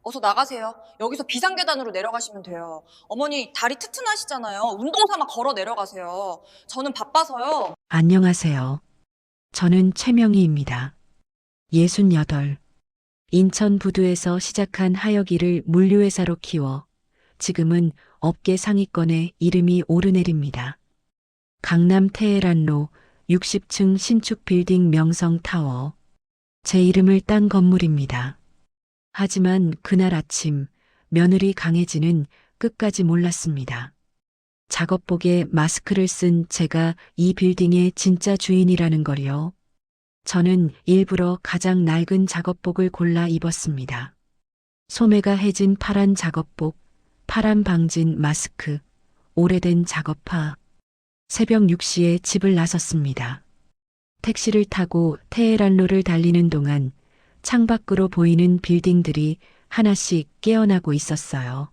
어서 나가세요. 여기서 비상계단으로 내려가시면 돼요. 어머니 다리 튼튼하시잖아요. 운동 삼아 걸어 내려가세요. 저는 바빠서요. 안녕하세요. 저는 최명희입니다. 68. 인천 부두에서 시작한 하역이를 물류회사로 키워 지금은 업계 상위권에 이름이 오르내립니다. 강남 테헤란로 60층 신축 빌딩 명성타워. 제 이름을 딴 건물입니다. 하지만 그날 아침 며느리 강혜진은 끝까지 몰랐습니다. 작업복에 마스크를 쓴 제가 이 빌딩의 진짜 주인이라는 걸요. 저는 일부러 가장 낡은 작업복을 골라 입었습니다. 소매가 해진 파란 작업복, 파란 방진 마스크, 오래된 작업화. 새벽 6시에 집을 나섰습니다. 택시를 타고 테헤란로를 달리는 동안 창밖으로 보이는 빌딩들이 하나씩 깨어나고 있었어요.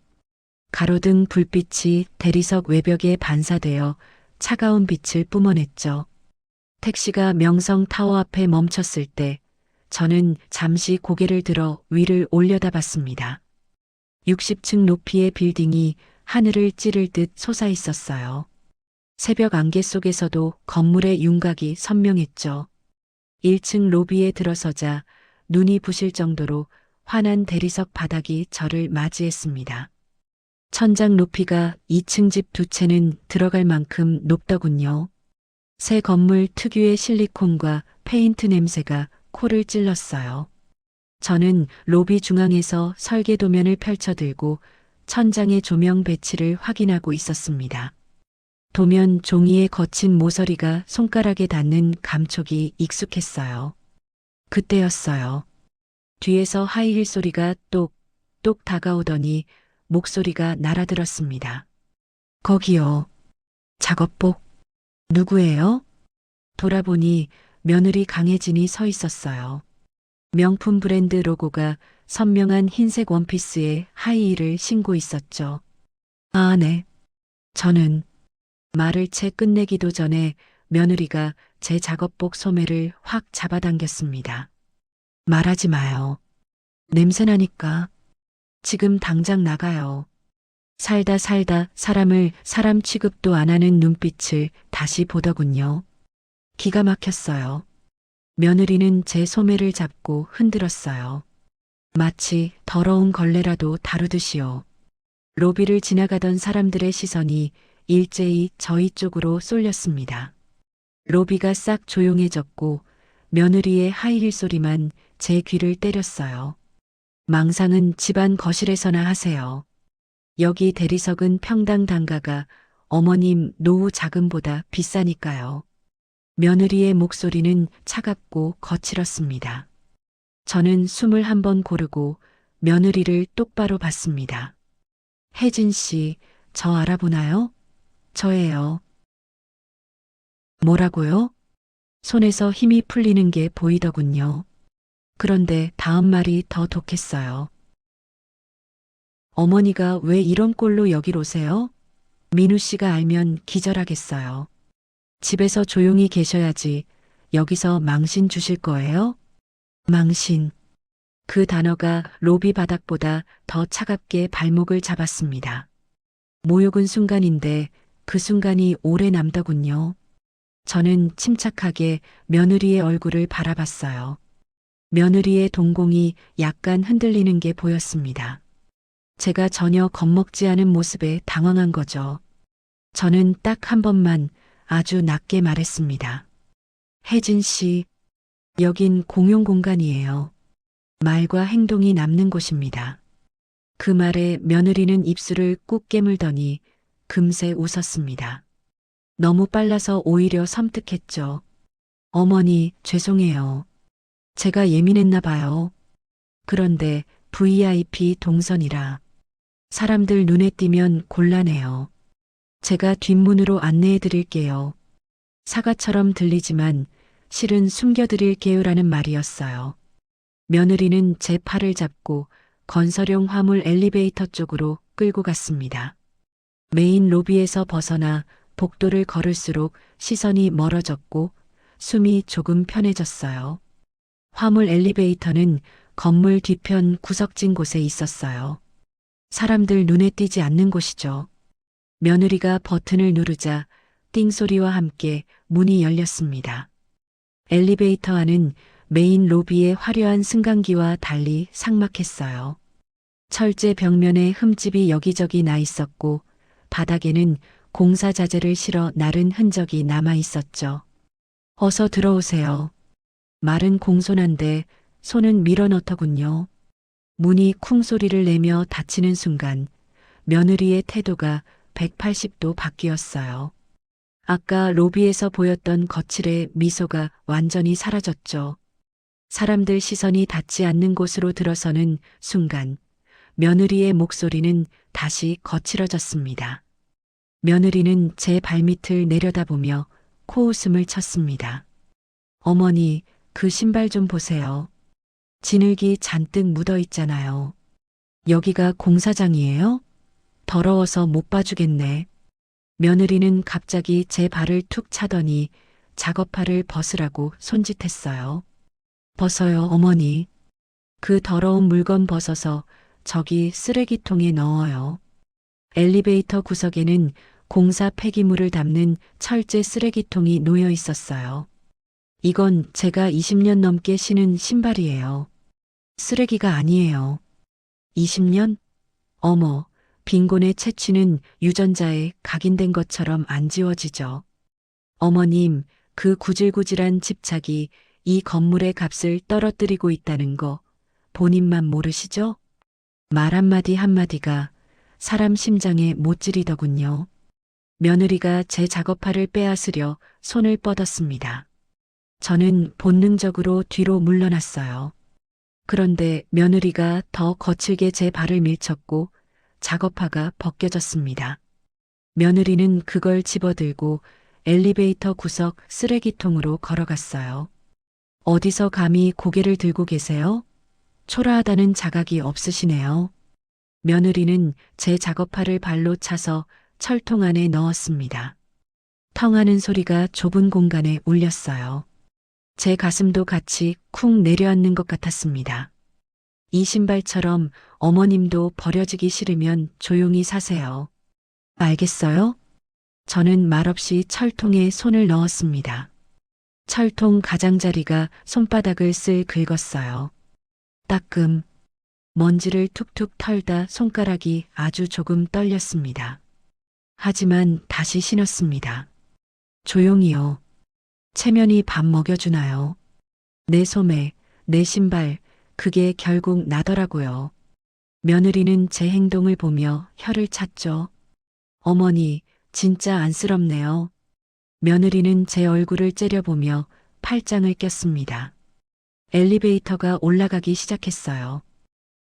가로등 불빛이 대리석 외벽에 반사되어 차가운 빛을 뿜어냈죠. 택시가 명성 타워 앞에 멈췄을 때 저는 잠시 고개를 들어 위를 올려다봤습니다. 60층 높이의 빌딩이 하늘을 찌를 듯 솟아 있었어요. 새벽 안개 속에서도 건물의 윤곽이 선명했죠. 1층 로비에 들어서자 눈이 부실 정도로 환한 대리석 바닥이 저를 맞이했습니다. 천장 높이가 2층 집 두 채는 들어갈 만큼 높더군요. 새 건물 특유의 실리콘과 페인트 냄새가 코를 찔렀어요. 저는 로비 중앙에서 설계 도면을 펼쳐들고 천장의 조명 배치를 확인하고 있었습니다. 도면 종이의 거친 모서리가 손가락에 닿는 감촉이 익숙했어요. 그때였어요. 뒤에서 하이힐 소리가 똑똑 다가오더니 목소리가 날아들었습니다. 거기요. 작업복. 누구예요? 돌아보니 며느리 강혜진이 서 있었어요. 명품 브랜드 로고가 선명한 흰색 원피스에 하이힐을 신고 있었죠. 아, 네. 저는 말을 채 끝내기도 전에 며느리가 제 작업복 소매를 확 잡아당겼습니다. 말하지 마요. 냄새나니까. 지금 당장 나가요. 살다 살다 사람을 사람 취급도 안 하는 눈빛을 다시 보더군요. 기가 막혔어요. 며느리는 제 소매를 잡고 흔들었어요. 마치 더러운 걸레라도 다루듯이요. 로비를 지나가던 사람들의 시선이 일제히 저희 쪽으로 쏠렸습니다. 로비가 싹 조용해졌고 며느리의 하이힐 소리만 제 귀를 때렸어요. 망상은 집안 거실에서나 하세요. 여기 대리석은 평당 단가가 어머님 노후 자금보다 비싸니까요. 며느리의 목소리는 차갑고 거칠었습니다. 저는 숨을 한번 고르고 며느리를 똑바로 봤습니다. 혜진 씨, 저 알아보나요? 저예요. 뭐라고요? 손에서 힘이 풀리는 게 보이더군요. 그런데 다음 말이 더 독했어요. 어머니가 왜 이런 꼴로 여길 오세요? 민우 씨가 알면 기절하겠어요. 집에서 조용히 계셔야지 여기서 망신 주실 거예요? 망신. 그 단어가 로비 바닥보다 더 차갑게 발목을 잡았습니다. 모욕은 순간인데 그 순간이 오래 남더군요. 저는 침착하게 며느리의 얼굴을 바라봤어요. 며느리의 동공이 약간 흔들리는 게 보였습니다. 제가 전혀 겁먹지 않은 모습에 당황한 거죠. 저는 딱 한 번만 아주 낮게 말했습니다. 혜진 씨, 여긴 공용 공간이에요. 말과 행동이 남는 곳입니다. 그 말에 며느리는 입술을 꾹 깨물더니 금세 웃었습니다. 너무 빨라서 오히려 섬뜩했죠. 어머니, 죄송해요. 제가 예민했나 봐요. 그런데 VIP 동선이라 사람들 눈에 띄면 곤란해요. 제가 뒷문으로 안내해 드릴게요. 사과처럼 들리지만 실은 숨겨드릴게요라는 말이었어요. 며느리는 제 팔을 잡고 건설용 화물 엘리베이터 쪽으로 끌고 갔습니다. 메인 로비에서 벗어나 복도를 걸을수록 시선이 멀어졌고 숨이 조금 편해졌어요. 화물 엘리베이터는 건물 뒤편 구석진 곳에 있었어요. 사람들 눈에 띄지 않는 곳이죠. 며느리가 버튼을 누르자 띵 소리와 함께 문이 열렸습니다. 엘리베이터 안은 메인 로비의 화려한 승강기와 달리 삭막했어요. 철제 벽면에 흠집이 여기저기 나 있었고 바닥에는 공사 자재를 실어 나른 흔적이 남아 있었죠. 어서 들어오세요. 말은 공손한데 손은 밀어넣더군요. 문이 쿵 소리를 내며 닫히는 순간 며느리의 태도가 180도 바뀌었어요. 아까 로비에서 보였던 거칠의 미소가 완전히 사라졌죠. 사람들 시선이 닿지 않는 곳으로 들어서는 순간 며느리의 목소리는 다시 거칠어졌습니다. 며느리는 제 발밑을 내려다보며 코웃음을 쳤습니다. 어머니, 그 신발 좀 보세요. 진흙이 잔뜩 묻어 있잖아요. 여기가 공사장이에요? 더러워서 못 봐주겠네. 며느리는 갑자기 제 발을 툭 차더니 작업화를 벗으라고 손짓했어요. 벗어요, 어머니. 그 더러운 물건 벗어서 저기 쓰레기통에 넣어요. 엘리베이터 구석에는 공사 폐기물을 담는 철제 쓰레기통이 놓여 있었어요. 이건 제가 20년 넘게 신은 신발이에요. 쓰레기가 아니에요. 20년? 어머, 빈곤의 채취는 유전자에 각인된 것처럼 안 지워지죠. 어머님, 그 구질구질한 집착이 이 건물의 값을 떨어뜨리고 있다는 거 본인만 모르시죠? 말 한마디 한마디가 사람 심장에 못 찌리더군요. 며느리가 제 작업화를 빼앗으려 손을 뻗었습니다. 저는 본능적으로 뒤로 물러났어요. 그런데 며느리가 더 거칠게 제 발을 밀쳤고 작업화가 벗겨졌습니다. 며느리는 그걸 집어들고 엘리베이터 구석 쓰레기통으로 걸어갔어요. 어디서 감히 고개를 들고 계세요? 초라하다는 자각이 없으시네요. 며느리는 제 작업화를 발로 차서 철통 안에 넣었습니다. 텅 하는 소리가 좁은 공간에 울렸어요. 제 가슴도 같이 쿵 내려앉는 것 같았습니다. 이 신발처럼 어머님도 버려지기 싫으면 조용히 사세요. 알겠어요? 저는 말없이 철통에 손을 넣었습니다. 철통 가장자리가 손바닥을 쓸 긁었어요. 따끔. 먼지를 툭툭 털다 손가락이 아주 조금 떨렸습니다. 하지만 다시 신었습니다. 조용히요. 체면이 밥 먹여주나요? 내 소매, 내 신발, 그게 결국 나더라고요. 며느리는 제 행동을 보며 혀를 찼죠. 어머니, 진짜 안쓰럽네요. 며느리는 제 얼굴을 째려보며 팔짱을 꼈습니다. 엘리베이터가 올라가기 시작했어요.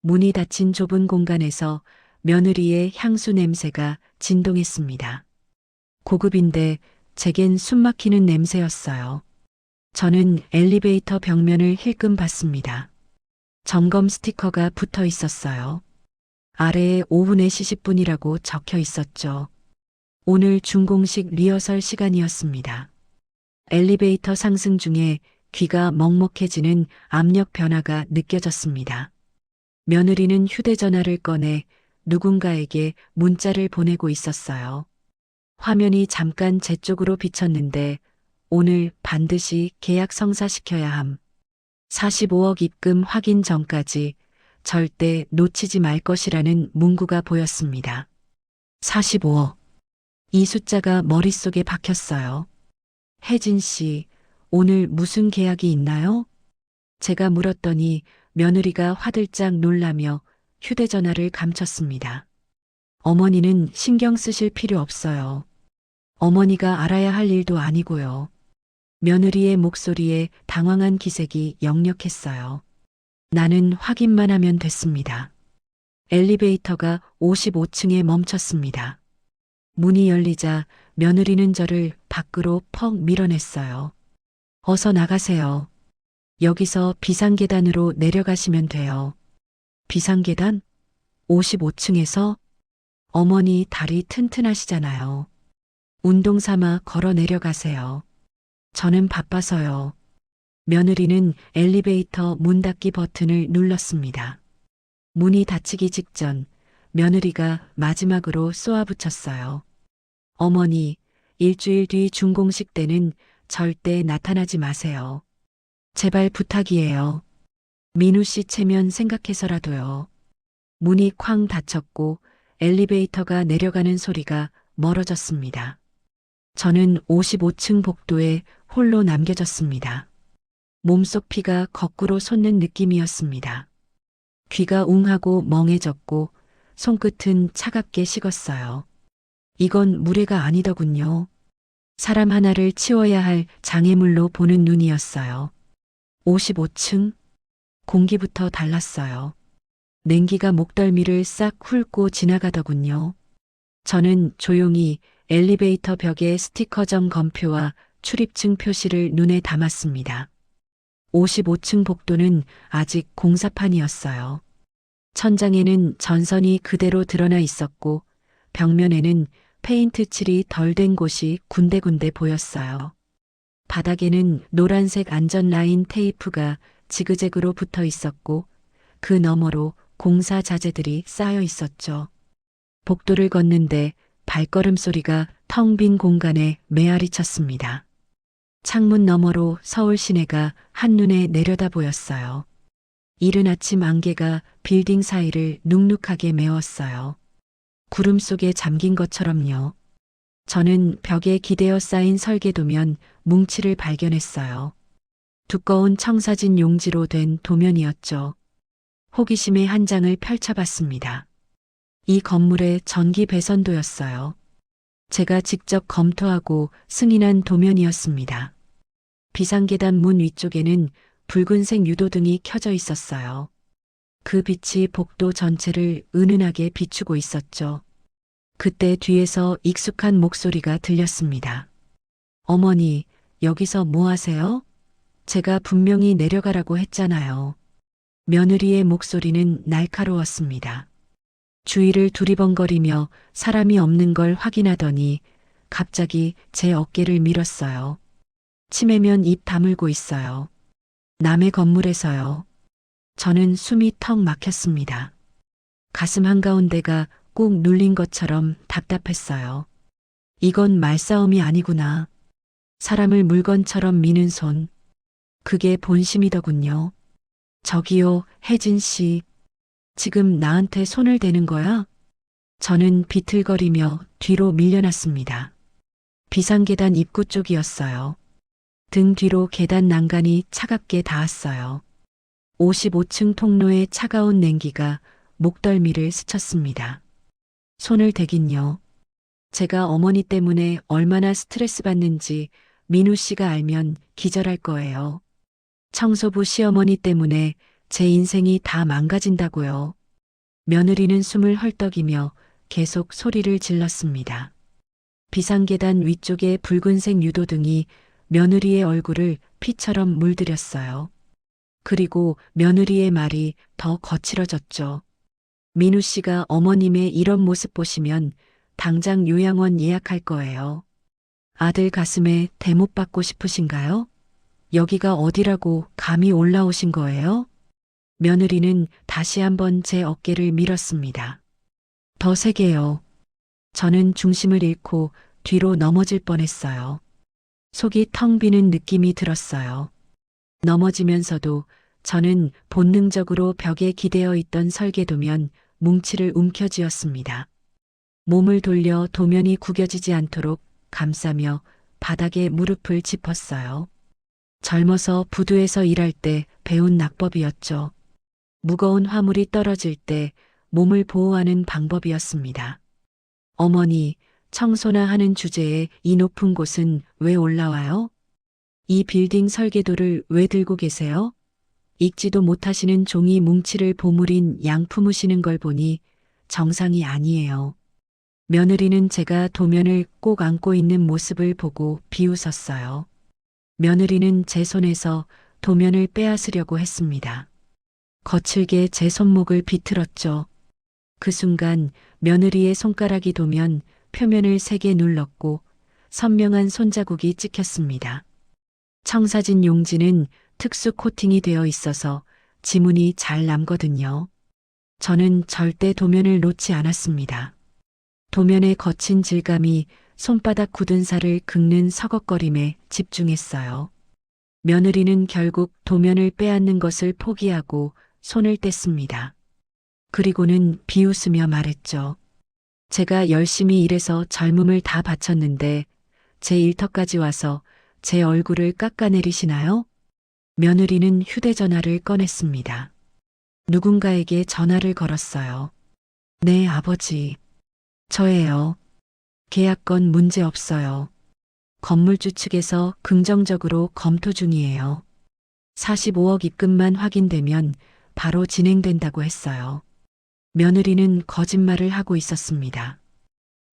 문이 닫힌 좁은 공간에서 며느리의 향수 냄새가 진동했습니다. 고급인데 제겐 숨막히는 냄새였어요. 저는 엘리베이터 벽면을 힐끔 봤습니다. 점검 스티커가 붙어 있었어요. 아래에 오후 4시 10분이라고 적혀 있었죠. 오늘 준공식 리허설 시간이었습니다. 엘리베이터 상승 중에 귀가 먹먹해지는 압력 변화가 느껴졌습니다. 며느리는 휴대전화를 꺼내 누군가에게 문자를 보내고 있었어요. 화면이 잠깐 제 쪽으로 비쳤는데 오늘 반드시 계약 성사시켜야 함. 45억 입금 확인 전까지 절대 놓치지 말 것이라는 문구가 보였습니다. 45억. 이 숫자가 머릿속에 박혔어요. 혜진 씨, 오늘 무슨 계약이 있나요? 제가 물었더니 며느리가 화들짝 놀라며 휴대전화를 감췄습니다. 어머니는 신경 쓰실 필요 없어요. 어머니가 알아야 할 일도 아니고요. 며느리의 목소리에 당황한 기색이 역력했어요. 나는 확인만 하면 됐습니다. 엘리베이터가 55층에 멈췄습니다. 문이 열리자 며느리는 저를 밖으로 퍽 밀어냈어요. 어서 나가세요. 여기서 비상계단으로 내려가시면 돼요. 비상계단? 55층에서? 어머니 다리 튼튼하시잖아요. 운동 삼아 걸어 내려가세요. 저는 바빠서요. 며느리는 엘리베이터 문 닫기 버튼을 눌렀습니다. 문이 닫히기 직전 며느리가 마지막으로 쏘아붙였어요. 어머니, 일주일 뒤 준공식 때는 절대 나타나지 마세요. 제발 부탁이에요. 민우 씨 체면 생각해서라도요. 문이 쾅 닫혔고 엘리베이터가 내려가는 소리가 멀어졌습니다. 저는 55층 복도에 홀로 남겨졌습니다. 몸속 피가 거꾸로 솟는 느낌이었습니다. 귀가 웅하고 멍해졌고 손끝은 차갑게 식었어요. 이건 무례가 아니더군요. 사람 하나를 치워야 할 장애물로 보는 눈이었어요. 55층? 공기부터 달랐어요. 냉기가 목덜미를 싹 훑고 지나가더군요. 저는 조용히 엘리베이터 벽에 스티커점 검표와 출입증 표시를 눈에 담았습니다. 55층 복도는 아직 공사판이었어요. 천장에는 전선이 그대로 드러나 있었고 벽면에는 페인트 칠이 덜 된 곳이 군데군데 보였어요. 바닥에는 노란색 안전 라인 테이프가 지그재그로 붙어 있었고 그 너머로 공사 자재들이 쌓여 있었죠. 복도를 걷는데 발걸음 소리가 텅 빈 공간에 메아리 쳤습니다. 창문 너머로 서울 시내가 한눈에 내려다 보였어요. 이른 아침 안개가 빌딩 사이를 눅눅하게 메웠어요. 구름 속에 잠긴 것처럼요. 저는 벽에 기대어 쌓인 설계도면 뭉치를 발견했어요. 두꺼운 청사진 용지로 된 도면이었죠. 호기심에 한 장을 펼쳐봤습니다. 이 건물의 전기 배선도였어요. 제가 직접 검토하고 승인한 도면이었습니다. 비상계단 문 위쪽에는 붉은색 유도등이 켜져 있었어요. 그 빛이 복도 전체를 은은하게 비추고 있었죠. 그때 뒤에서 익숙한 목소리가 들렸습니다. 어머니, 여기서 뭐 하세요? 제가 분명히 내려가라고 했잖아요. 며느리의 목소리는 날카로웠습니다. 주위를 두리번거리며 사람이 없는 걸 확인하더니 갑자기 제 어깨를 밀었어요. 치매면 입 다물고 있어요. 남의 건물에서요. 저는 숨이 턱 막혔습니다. 가슴 한가운데가 꾹 눌린 것처럼 답답했어요. 이건 말싸움이 아니구나. 사람을 물건처럼 미는 손. 그게 본심이더군요. 저기요, 혜진 씨. 지금 나한테 손을 대는 거야? 저는 비틀거리며 뒤로 밀려났습니다. 비상계단 입구 쪽이었어요. 등 뒤로 계단 난간이 차갑게 닿았어요. 55층 통로의 차가운 냉기가 목덜미를 스쳤습니다. 손을 대긴요. 제가 어머니 때문에 얼마나 스트레스 받는지 민우 씨가 알면 기절할 거예요. 청소부 시어머니 때문에 제 인생이 다 망가진다고요. 며느리는 숨을 헐떡이며 계속 소리를 질렀습니다. 비상계단 위쪽의 붉은색 유도등이 며느리의 얼굴을 피처럼 물들였어요. 그리고 며느리의 말이 더 거칠어졌죠. 민우 씨가 어머님의 이런 모습 보시면 당장 요양원 예약할 거예요. 아들 가슴에 대못 받고 싶으신가요? 여기가 어디라고 감히 올라오신 거예요? 며느리는 다시 한번 제 어깨를 밀었습니다. 더 세게요. 저는 중심을 잃고 뒤로 넘어질 뻔했어요. 속이 텅 비는 느낌이 들었어요. 넘어지면서도 저는 본능적으로 벽에 기대어 있던 설계도면 뭉치를 움켜쥐었습니다. 몸을 돌려 도면이 구겨지지 않도록 감싸며 바닥에 무릎을 짚었어요. 젊어서 부두에서 일할 때 배운 낙법이었죠. 무거운 화물이 떨어질 때 몸을 보호하는 방법이었습니다. 어머니, 청소나 하는 주제에 이 높은 곳은 왜 올라와요? 이 빌딩 설계도를 왜 들고 계세요? 읽지도 못하시는 종이 뭉치를 보물인 양 품으시는 걸 보니 정상이 아니에요. 며느리는 제가 도면을 꼭 안고 있는 모습을 보고 비웃었어요. 며느리는 제 손에서 도면을 빼앗으려고 했습니다. 거칠게 제 손목을 비틀었죠. 그 순간 며느리의 손가락이 도면 표면을 세게 눌렀고 선명한 손자국이 찍혔습니다. 청사진 용지는 특수 코팅이 되어 있어서 지문이 잘 남거든요. 저는 절대 도면을 놓지 않았습니다. 도면의 거친 질감이 손바닥 굳은 살을 긁는 서걱거림에 집중했어요. 며느리는 결국 도면을 빼앗는 것을 포기하고 손을 뗐습니다. 그리고는 비웃으며 말했죠. 제가 열심히 일해서 젊음을 다 바쳤는데 제 일터까지 와서 제 얼굴을 깎아내리시나요? 며느리는 휴대전화를 꺼냈습니다. 누군가에게 전화를 걸었어요. 네, 아버지. 저예요. 계약건 문제 없어요. 건물주 측에서 긍정적으로 검토 중이에요. 45억 입금만 확인되면 바로 진행된다고 했어요. 며느리는 거짓말을 하고 있었습니다.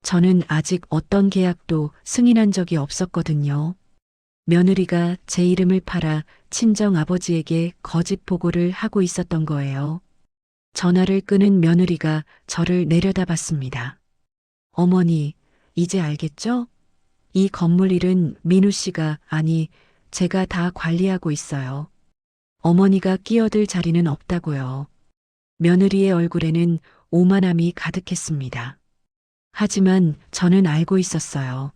저는 아직 어떤 계약도 승인한 적이 없었거든요. 며느리가 제 이름을 팔아 친정 아버지에게 거짓 보고를 하고 있었던 거예요. 전화를 끊은 며느리가 저를 내려다봤습니다. 어머니, 이제 알겠죠? 이 건물 일은 민우 씨가 아니, 제가 다 관리하고 있어요. 어머니가 끼어들 자리는 없다고요. 며느리의 얼굴에는 오만함이 가득했습니다. 하지만 저는 알고 있었어요.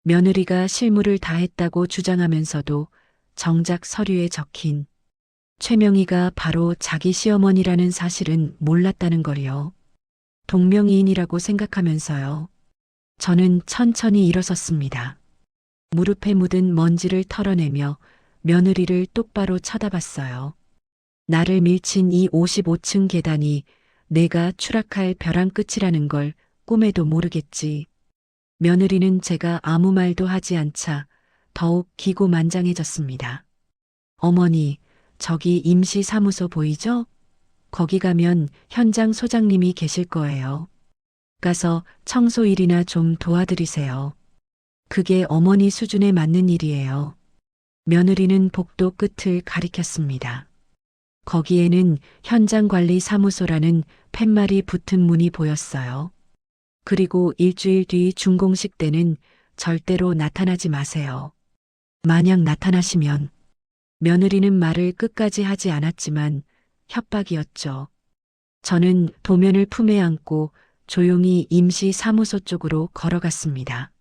며느리가 실무를 다했다고 주장하면서도 정작 서류에 적힌 최명희가 바로 자기 시어머니라는 사실은 몰랐다는 걸요. 동명이인이라고 생각하면서요. 저는 천천히 일어섰습니다. 무릎에 묻은 먼지를 털어내며 며느리를 똑바로 쳐다봤어요. 나를 밀친 이 55층 계단이 내가 추락할 벼랑 끝이라는 걸 꿈에도 모르겠지. 며느리는 제가 아무 말도 하지 않자 더욱 기고만장해졌습니다. 어머니, 저기 임시사무소 보이죠? 거기 가면 현장 소장님이 계실 거예요. 가서 청소 일이나 좀 도와드리세요. 그게 어머니 수준에 맞는 일이에요. 며느리는 복도 끝을 가리켰습니다. 거기에는 현장관리사무소라는 팻말이 붙은 문이 보였어요. 그리고 일주일 뒤 준공식 때는 절대로 나타나지 마세요. 만약 나타나시면 며느리는 말을 끝까지 하지 않았지만 협박이었죠. 저는 도면을 품에 안고 조용히 임시 사무소 쪽으로 걸어갔습니다.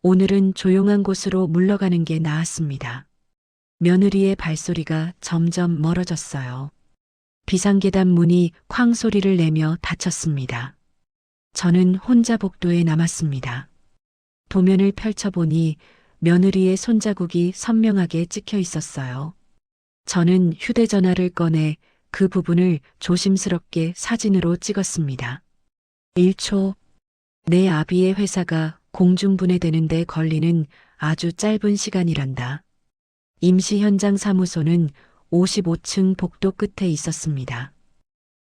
오늘은 조용한 곳으로 물러가는 게 나았습니다. 며느리의 발소리가 점점 멀어졌어요. 비상계단 문이 쾅 소리를 내며 닫혔습니다. 저는 혼자 복도에 남았습니다. 도면을 펼쳐보니 며느리의 손자국이 선명하게 찍혀 있었어요. 저는 휴대전화를 꺼내 그 부분을 조심스럽게 사진으로 찍었습니다. 1초, 내 아비의 회사가 공중분해되는데 걸리는 아주 짧은 시간이란다. 임시 현장 사무소는 55층 복도 끝에 있었습니다.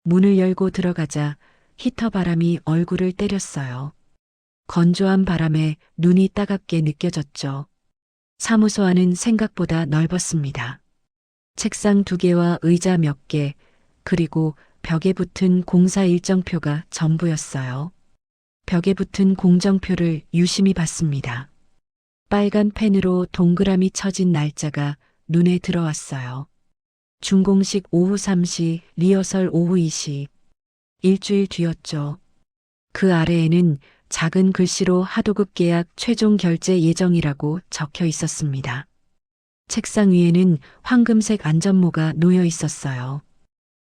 문을 열고 들어가자 히터 바람이 얼굴을 때렸어요. 건조한 바람에 눈이 따갑게 느껴졌죠. 사무소 안은 생각보다 넓었습니다. 책상 2개와 의자 몇 개, 그리고 벽에 붙은 공사 일정표가 전부였어요. 벽에 붙은 공정표를 유심히 봤습니다. 빨간 펜으로 동그라미 쳐진 날짜가 눈에 들어왔어요. 준공식 오후 3시, 리허설 오후 2시. 일주일 뒤였죠. 그 아래에는 작은 글씨로 하도급 계약 최종 결제 예정이라고 적혀 있었습니다. 책상 위에는 황금색 안전모가 놓여 있었어요.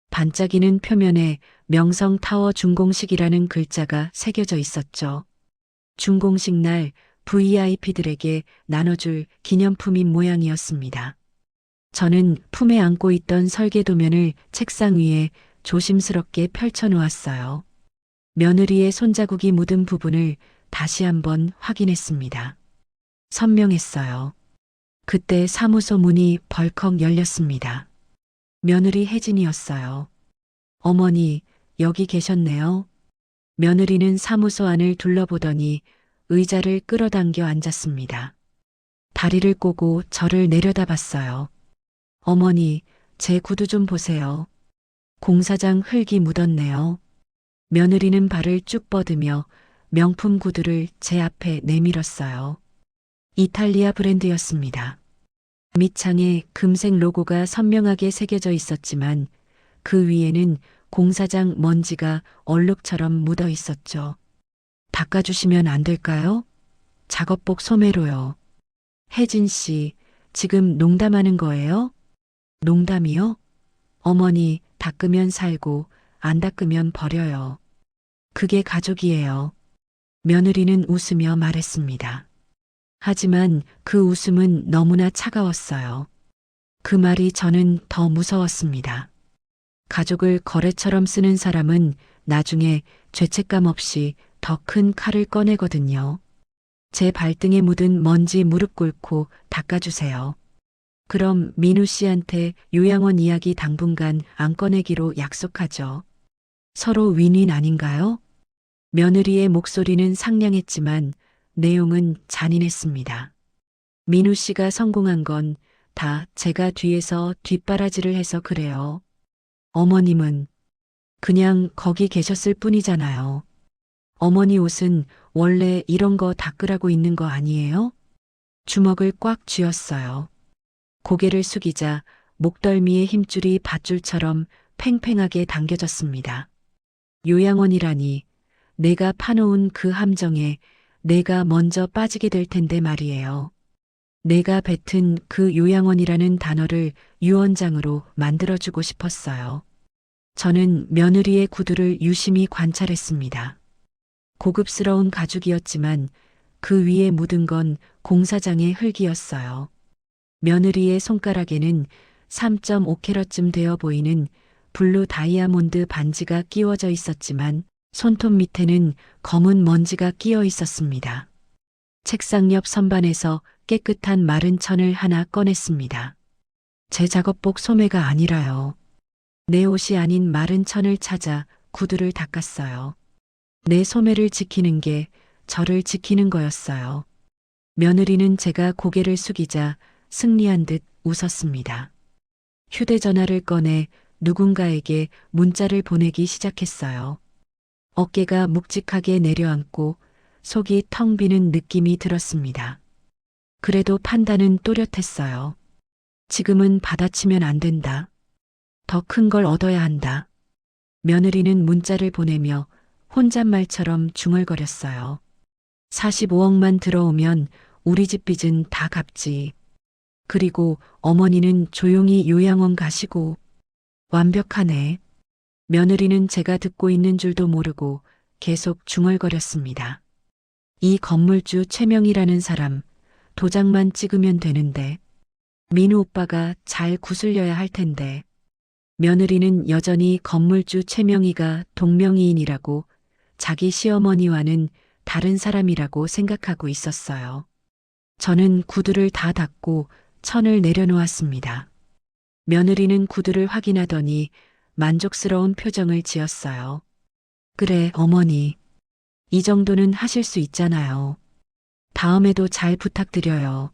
반짝이는 표면에 명성타워 준공식이라는 글자가 새겨져 있었죠. 준공식 날 VIP들에게 나눠줄 기념품인 모양이었습니다. 저는 품에 안고 있던 설계도면을 책상 위에 조심스럽게 펼쳐놓았어요. 며느리의 손자국이 묻은 부분을 다시 한번 확인했습니다. 선명했어요. 그때 사무소 문이 벌컥 열렸습니다. 며느리 혜진이었어요. 어머니, 여기 계셨네요. 며느리는 사무소 안을 둘러보더니 의자를 끌어당겨 앉았습니다. 다리를 꼬고 저를 내려다봤어요. 어머니, 제 구두 좀 보세요. 공사장 흙이 묻었네요. 며느리는 발을 쭉 뻗으며 명품 구두를 제 앞에 내밀었어요. 이탈리아 브랜드였습니다. 밑창에 금색 로고가 선명하게 새겨져 있었지만 그 위에는 공사장 먼지가 얼룩처럼 묻어 있었죠. 닦아주시면 안 될까요? 작업복 소매로요. 혜진 씨, 지금 농담하는 거예요? 농담이요? 어머니, 닦으면 살고 안 닦으면 버려요. 그게 가족이에요. 며느리는 웃으며 말했습니다. 하지만 그 웃음은 너무나 차가웠어요. 그 말이 저는 더 무서웠습니다. 가족을 거래처럼 쓰는 사람은 나중에 죄책감 없이 더 큰 칼을 꺼내거든요. 제 발등에 묻은 먼지 무릎 꿇고 닦아주세요. 그럼 민우 씨한테 요양원 이야기 당분간 안 꺼내기로 약속하죠. 서로 윈윈 아닌가요? 며느리의 목소리는 상냥했지만 내용은 잔인했습니다. 민우 씨가 성공한 건 다 제가 뒤에서 뒷바라지를 해서 그래요. 어머님은 그냥 거기 계셨을 뿐이잖아요. 어머니 옷은 원래 이런 거 닦으라고 있는 거 아니에요? 주먹을 꽉 쥐었어요. 고개를 숙이자 목덜미의 힘줄이 밧줄처럼 팽팽하게 당겨졌습니다. 요양원이라니 내가 파놓은 그 함정에 내가 먼저 빠지게 될 텐데 말이에요. 내가 뱉은 그 요양원이라는 단어를 유언장으로 만들어주고 싶었어요. 저는 며느리의 구두를 유심히 관찰했습니다. 고급스러운 가죽이었지만 그 위에 묻은 건 공사장의 흙이었어요. 며느리의 손가락에는 3.5캐럿쯤 되어 보이는 블루 다이아몬드 반지가 끼워져 있었지만 손톱 밑에는 검은 먼지가 끼어 있었습니다. 책상 옆 선반에서 깨끗한 마른 천을 하나 꺼냈습니다. 제 작업복 소매가 아니라요. 내 옷이 아닌 마른 천을 찾아 구두를 닦았어요. 내 소매를 지키는 게 저를 지키는 거였어요. 며느리는 제가 고개를 숙이자 승리한 듯 웃었습니다. 휴대전화를 꺼내 누군가에게 문자를 보내기 시작했어요. 어깨가 묵직하게 내려앉고 속이 텅 비는 느낌이 들었습니다. 그래도 판단은 또렷했어요. 지금은 받아치면 안 된다. 더 큰 걸 얻어야 한다. 며느리는 문자를 보내며 혼잣말처럼 중얼거렸어요. 45억만 들어오면 우리 집 빚은 다 갚지. 그리고 어머니는 조용히 요양원 가시고. 완벽하네. 며느리는 제가 듣고 있는 줄도 모르고 계속 중얼거렸습니다. 이 건물주 최명이라는 사람, 도장만 찍으면 되는데. 민우 오빠가 잘 구슬려야 할 텐데. 며느리는 여전히 건물주 최명희가 동명이인이라고 자기 시어머니와는 다른 사람이라고 생각하고 있었어요. 저는 구두를 다 닦고 천을 내려놓았습니다. 며느리는 구두를 확인하더니 만족스러운 표정을 지었어요. 그래, 어머니. 이 정도는 하실 수 있잖아요. 다음에도 잘 부탁드려요.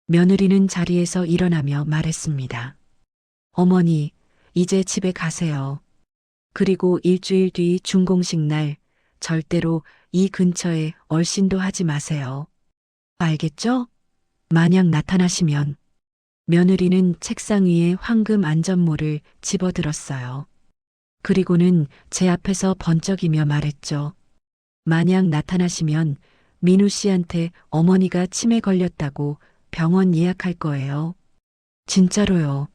며느리는 자리에서 일어나며 말했습니다. 어머니, 이제 집에 가세요. 그리고 일주일 뒤 준공식 날 절대로 이 근처에 얼씬도 하지 마세요. 알겠죠? 만약 나타나시면. 며느리는 책상 위에 황금 안전모를 집어들었어요. 그리고는 제 앞에서 번쩍이며 말했죠. 만약 나타나시면 민우 씨한테 어머니가 치매 걸렸다고 병원 예약할 거예요. 진짜로요.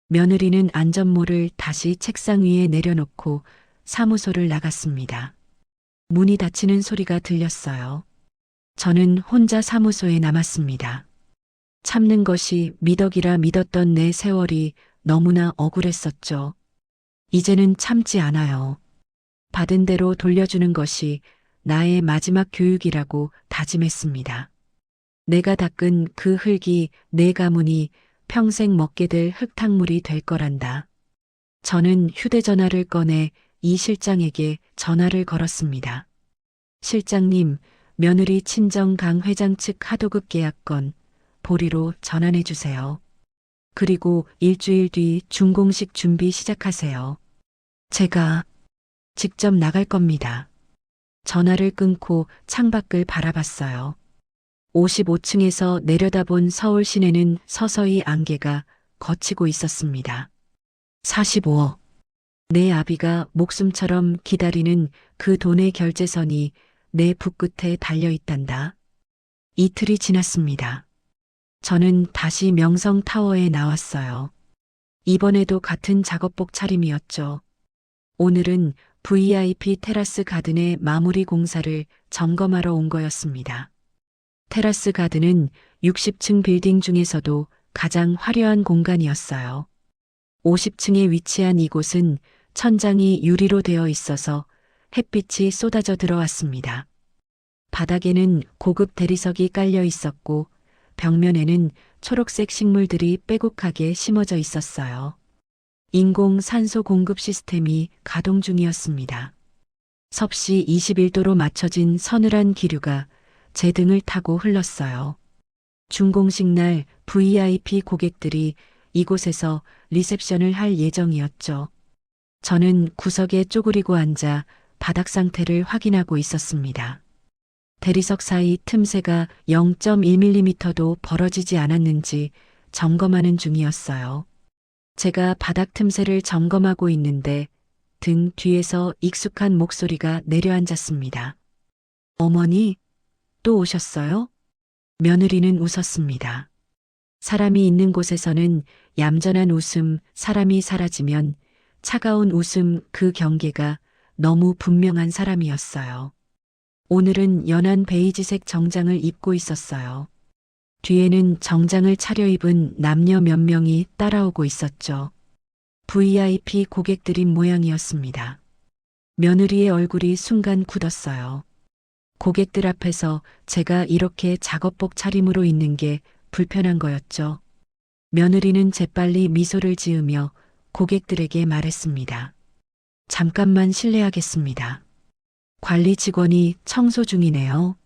며느리는 안전모를 다시 책상 위에 내려놓고 사무소를 나갔습니다. 문이 닫히는 소리가 들렸어요. 저는 혼자 사무소에 남았습니다. 참는 것이 미덕이라 믿었던 내 세월이 너무나 억울했었죠. 이제는 참지 않아요. 받은 대로 돌려주는 것이 나의 마지막 교육이라고 다짐했습니다. 내가 닦은 그 흙이 내 가문이 평생 먹게 될 흙탕물이 될 거란다. 저는 휴대전화를 꺼내 이 실장에게 전화를 걸었습니다. 실장님, 며느리 친정 강 회장 측 하도급 계약건 보리로 전환해 주세요. 그리고 일주일 뒤 준공식 준비 시작하세요. 제가 직접 나갈 겁니다. 전화를 끊고 창밖을 바라봤어요. 55층에서 내려다본 서울 시내는 서서히 안개가 걷히고 있었습니다. 45억. 내 아비가 목숨처럼 기다리는 그 돈의 결제선이 내 붓끝에 달려있단다. 이틀이 지났습니다. 저는 다시 명성타워에 나왔어요. 이번에도 같은 작업복 차림이었죠. 오늘은 VIP 테라스 가든의 마무리 공사를 점검하러 온 거였습니다. 테라스 가든은 60층 빌딩 중에서도 가장 화려한 공간이었어요. 50층에 위치한 이곳은 천장이 유리로 되어 있어서 햇빛이 쏟아져 들어왔습니다. 바닥에는 고급 대리석이 깔려 있었고 벽면에는 초록색 식물들이 빼곡하게 심어져 있었어요. 인공 산소 공급 시스템이 가동 중이었습니다. 섭씨 21도로 맞춰진 서늘한 기류가 제 등을 타고 흘렀어요. 준공식 날 VIP 고객들이 이곳에서 리셉션을 할 예정이었죠. 저는 구석에 쪼그리고 앉아 바닥 상태를 확인하고 있었습니다. 대리석 사이 틈새가 0.1mm도 벌어지지 않았는지 점검하는 중이었어요. 제가 바닥 틈새를 점검하고 있는데 등 뒤에서 익숙한 목소리가 내려앉았습니다. 어머니, 또 오셨어요? 며느리는 웃었습니다. 사람이 있는 곳에서는 얌전한 웃음, 사람이 사라지면 차가운 웃음, 그 경계가 너무 분명한 사람이었어요. 오늘은 연한 베이지색 정장을 입고 있었어요. 뒤에는 정장을 차려입은 남녀 몇 명이 따라오고 있었죠. VIP 고객들인 모양이었습니다. 며느리의 얼굴이 순간 굳었어요. 고객들 앞에서 제가 이렇게 작업복 차림으로 있는 게 불편한 거였죠. 며느리는 재빨리 미소를 지으며 고객들에게 말했습니다. 잠깐만 실례하겠습니다. 관리 직원이 청소 중이네요.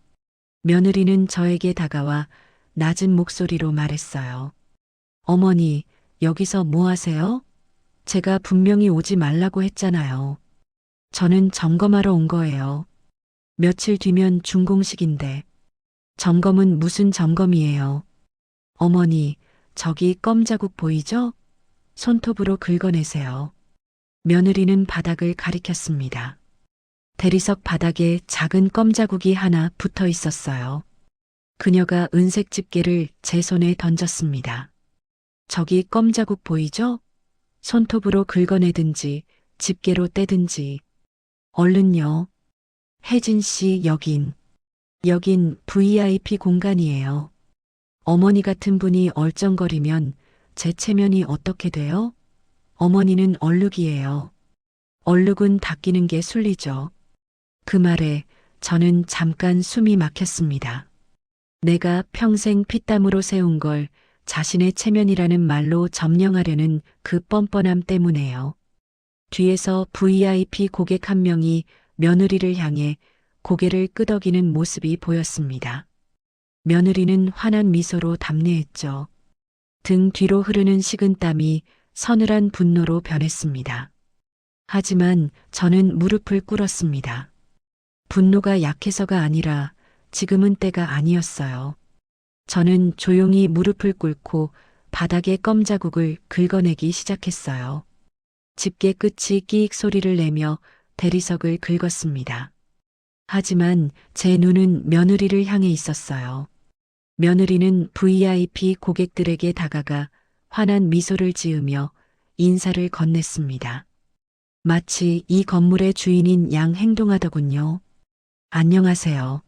며느리는 저에게 다가와 낮은 목소리로 말했어요. 어머니, 여기서 뭐 하세요? 제가 분명히 오지 말라고 했잖아요. 저는 점검하러 온 거예요. 며칠 뒤면 준공식인데. 점검은 무슨 점검이에요? 어머니, 저기 껌 자국 보이죠? 손톱으로 긁어내세요. 며느리는 바닥을 가리켰습니다. 대리석 바닥에 작은 껌 자국이 하나 붙어 있었어요. 그녀가 은색 집게를 제 손에 던졌습니다. 저기 껌 자국 보이죠? 손톱으로 긁어내든지 집게로 떼든지. 얼른요. 혜진 씨, 여긴 VIP 공간이에요. 어머니 같은 분이 얼쩡거리면 제 체면이 어떻게 돼요? 어머니는 얼룩이에요. 얼룩은 닦이는 게 순리죠. 그 말에 저는 잠깐 숨이 막혔습니다. 내가 평생 피땀으로 세운 걸 자신의 체면이라는 말로 점령하려는 그 뻔뻔함 때문에요. 뒤에서 VIP 고객 한 명이 며느리를 향해 고개를 끄덕이는 모습이 보였습니다. 며느리는 환한 미소로 답례했죠. 등 뒤로 흐르는 식은땀이 서늘한 분노로 변했습니다. 하지만 저는 무릎을 꿇었습니다. 분노가 약해서가 아니라 지금은 때가 아니었어요. 저는 조용히 무릎을 꿇고 바닥의 껌 자국을 긁어내기 시작했어요. 집게 끝이 끼익 소리를 내며 대리석을 긁었습니다. 하지만 제 눈은 며느리를 향해 있었어요. 며느리는 VIP 고객들에게 다가가 환한 미소를 지으며 인사를 건넸습니다. 마치 이 건물의 주인인 양 행동하더군요. 안녕하세요.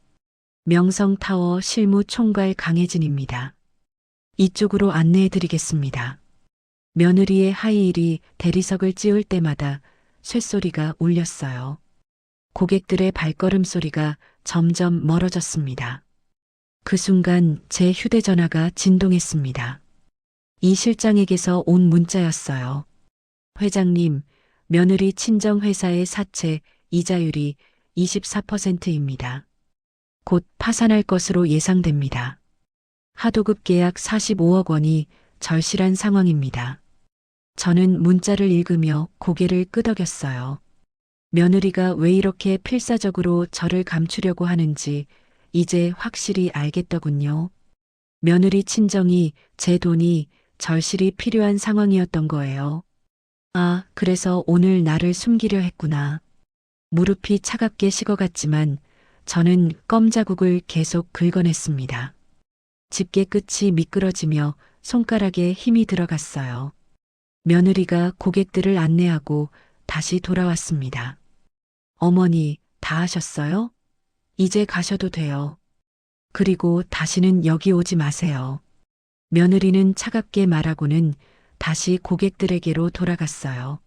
명성타워 실무총괄 강혜진입니다. 이쪽으로 안내해드리겠습니다. 며느리의 하이힐이 대리석을 찌울 때마다 쇳소리가 울렸어요. 고객들의 발걸음 소리가 점점 멀어졌습니다. 그 순간 제 휴대전화가 진동했습니다. 이 실장에게서 온 문자였어요. 회장님, 며느리 친정회사의 사채 이자율이 24%입니다. 곧 파산할 것으로 예상됩니다. 하도급 계약 45억 원이 절실한 상황입니다. 저는 문자를 읽으며 고개를 끄덕였어요. 며느리가 왜 이렇게 필사적으로 저를 감추려고 하는지 이제 확실히 알겠더군요. 며느리 친정이 제 돈이 절실히 필요한 상황이었던 거예요. 아, 그래서 오늘 나를 숨기려 했구나. 무릎이 차갑게 식어갔지만 저는 껌 자국을 계속 긁어냈습니다. 집게 끝이 미끄러지며 손가락에 힘이 들어갔어요. 며느리가 고객들을 안내하고 다시 돌아왔습니다. 어머니, 다 하셨어요? 이제 가셔도 돼요. 그리고 다시는 여기 오지 마세요. 며느리는 차갑게 말하고는 다시 고객들에게로 돌아갔어요.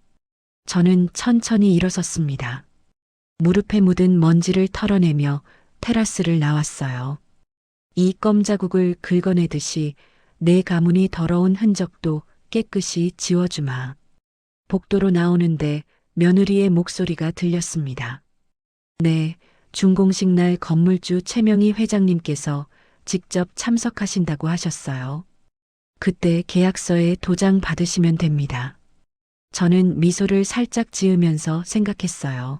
저는 천천히 일어섰습니다. 무릎에 묻은 먼지를 털어내며 테라스를 나왔어요. 이 껌 자국을 긁어내듯이 내 가문이 더러운 흔적도 깨끗이 지워주마. 복도로 나오는데 며느리의 목소리가 들렸습니다. 네, 준공식 날 건물주 최명희 회장님께서 직접 참석하신다고 하셨어요. 그때 계약서에 도장 받으시면 됩니다. 저는 미소를 살짝 지으면서 생각했어요.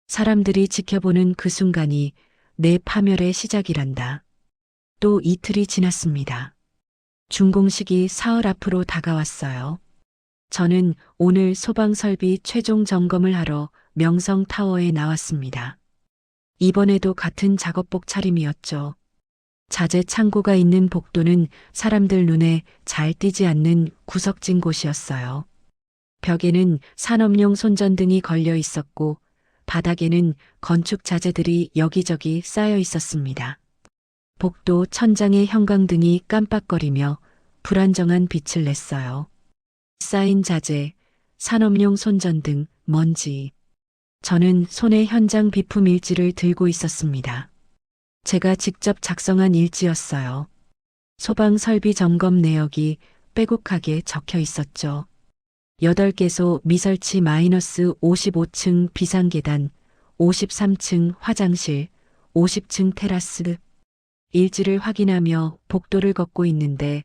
사람들이 지켜보는 그 순간이 내 파멸의 시작이란다. 또 이틀이 지났습니다. 준공식이 사흘 앞으로 다가왔어요. 저는 오늘 소방 설비 최종 점검을 하러 명성타워에 나왔습니다. 이번에도 같은 작업복 차림이었죠. 자재 창고가 있는 복도는 사람들 눈에 잘 띄지 않는 구석진 곳이었어요. 벽에는 산업용 손전등이 걸려 있었고 바닥에는 건축 자재들이 여기저기 쌓여 있었습니다. 복도 천장의 형광등이 깜빡거리며 불안정한 빛을 냈어요. 쌓인 자재, 산업용 손전등, 먼지. 저는 손에 현장 비품 일지를 들고 있었습니다. 제가 직접 작성한 일지였어요. 소방 설비 점검 내역이 빼곡하게 적혀 있었죠. 8개소 미설치 -55층 비상계단, 53층 화장실, 50층 테라스. 일지를 확인하며 복도를 걷고 있는데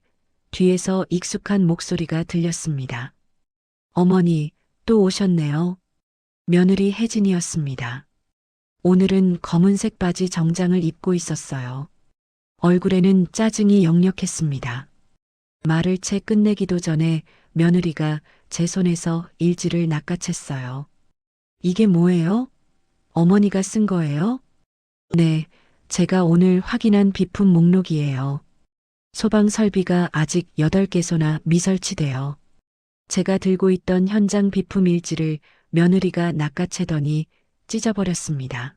뒤에서 익숙한 목소리가 들렸습니다. 어머니, 또 오셨네요. 며느리 혜진이었습니다. 오늘은 검은색 바지 정장을 입고 있었어요. 얼굴에는 짜증이 역력했습니다. 말을 채 끝내기도 전에 며느리가 제 손에서 일지를 낚아챘어요. 이게 뭐예요? 어머니가 쓴 거예요? 네, 제가 오늘 확인한 비품 목록이에요. 소방 설비가 아직 8개소나 미설치돼요. 제가 들고 있던 현장 비품 일지를 며느리가 낚아채더니 찢어버렸습니다.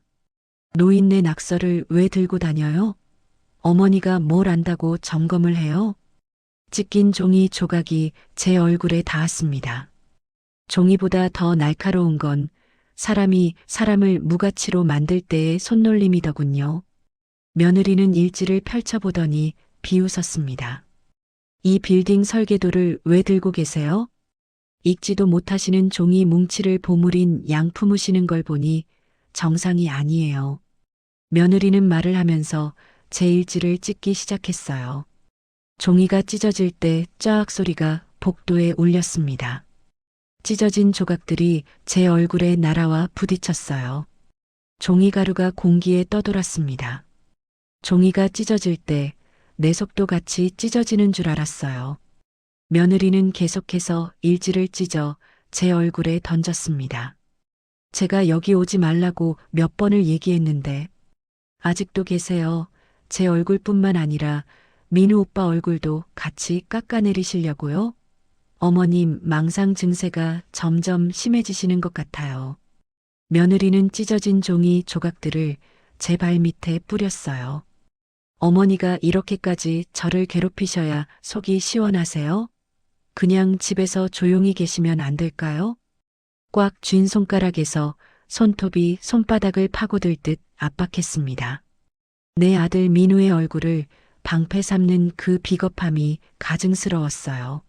노인네 낙서를 왜 들고 다녀요? 어머니가 뭘 안다고 점검을 해요? 찢긴 종이 조각이 제 얼굴에 닿았습니다. 종이보다 더 날카로운 건 사람이 사람을 무가치로 만들 때의 손놀림이더군요. 며느리는 일지를 펼쳐보더니 비웃었습니다. 이 빌딩 설계도를 왜 들고 계세요? 읽지도 못하시는 종이 뭉치를 보물인 양 품으시는 걸 보니 정상이 아니에요. 며느리는 말을 하면서 제 일지를 찢기 시작했어요. 종이가 찢어질 때 쫙 소리가 복도에 울렸습니다. 찢어진 조각들이 제 얼굴에 날아와 부딪혔어요. 종이가루가 공기에 떠돌았습니다. 종이가 찢어질 때 내 속도 같이 찢어지는 줄 알았어요. 며느리는 계속해서 일지를 찢어 제 얼굴에 던졌습니다. 제가 여기 오지 말라고 몇 번을 얘기했는데 아직도 계세요. 제 얼굴뿐만 아니라 민우 오빠 얼굴도 같이 깎아내리시려고요? 어머님 망상 증세가 점점 심해지시는 것 같아요. 며느리는 찢어진 종이 조각들을 제 발밑에 뿌렸어요. 어머니가 이렇게까지 저를 괴롭히셔야 속이 시원하세요? 그냥 집에서 조용히 계시면 안 될까요? 꽉 쥔 손가락에서 손톱이 손바닥을 파고들 듯 압박했습니다. 내 아들 민우의 얼굴을 방패 삼는 그 비겁함이 가증스러웠어요.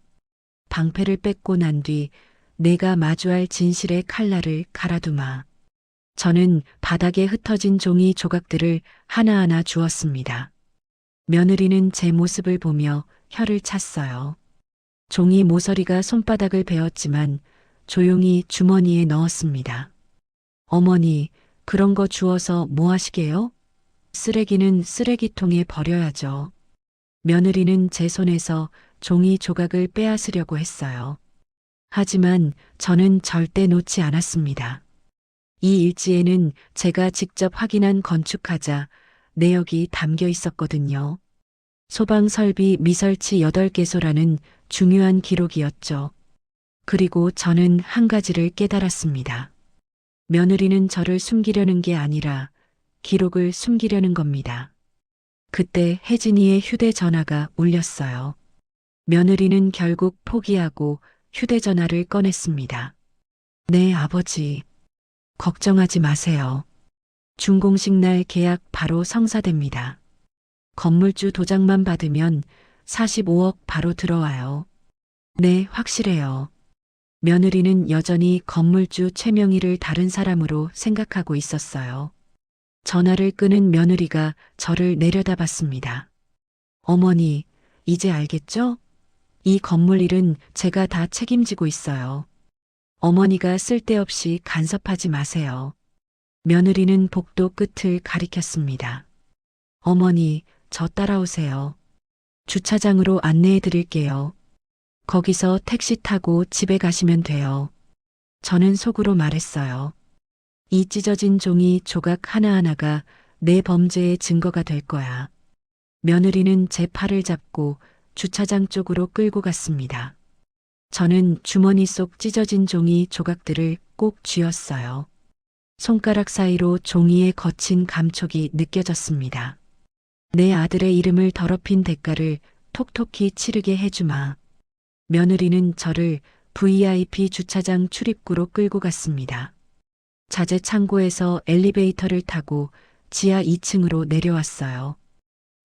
방패를 뺏고 난 뒤 내가 마주할 진실의 칼날을 갈아두마. 저는 바닥에 흩어진 종이 조각들을 하나하나 주었습니다. 며느리는 제 모습을 보며 혀를 찼어요. 종이 모서리가 손바닥을 베었지만 조용히 주머니에 넣었습니다. 어머니, 그런 거 주워서 뭐 하시게요? 쓰레기는 쓰레기통에 버려야죠. 며느리는 제 손에서 종이 조각을 빼앗으려고 했어요. 하지만 저는 절대 놓지 않았습니다. 이 일지에는 제가 직접 확인한 건축하자 내역이 담겨 있었거든요. 소방 설비 미설치 8개소라는 중요한 기록이었죠. 그리고 저는 한 가지를 깨달았습니다. 며느리는 저를 숨기려는 게 아니라 기록을 숨기려는 겁니다. 그때 혜진이의 휴대전화가 울렸어요. 며느리는 결국 포기하고 휴대전화를 꺼냈습니다. 네, 아버지. 걱정하지 마세요. 준공식 날 계약 바로 성사됩니다. 건물주 도장만 받으면 45억 바로 들어와요. 네, 확실해요. 며느리는 여전히 건물주 최명희를 다른 사람으로 생각하고 있었어요. 전화를 끊은 며느리가 저를 내려다봤습니다. 어머니, 이제 알겠죠? 이 건물 일은 제가 다 책임지고 있어요. 어머니가 쓸데없이 간섭하지 마세요. 며느리는 복도 끝을 가리켰습니다. 어머니, 저 따라오세요. 주차장으로 안내해 드릴게요. 거기서 택시 타고 집에 가시면 돼요. 저는 속으로 말했어요. 이 찢어진 종이 조각 하나하나가 내 범죄의 증거가 될 거야. 며느리는 제 팔을 잡고 주차장 쪽으로 끌고 갔습니다. 저는 주머니 속 찢어진 종이 조각들을 꼭 쥐었어요. 손가락 사이로 종이의 거친 감촉이 느껴졌습니다. 내 아들의 이름을 더럽힌 대가를 톡톡히 치르게 해주마. 며느리는 저를 VIP 주차장 출입구로 끌고 갔습니다. 자재 창고에서 엘리베이터를 타고 지하 2층으로 내려왔어요.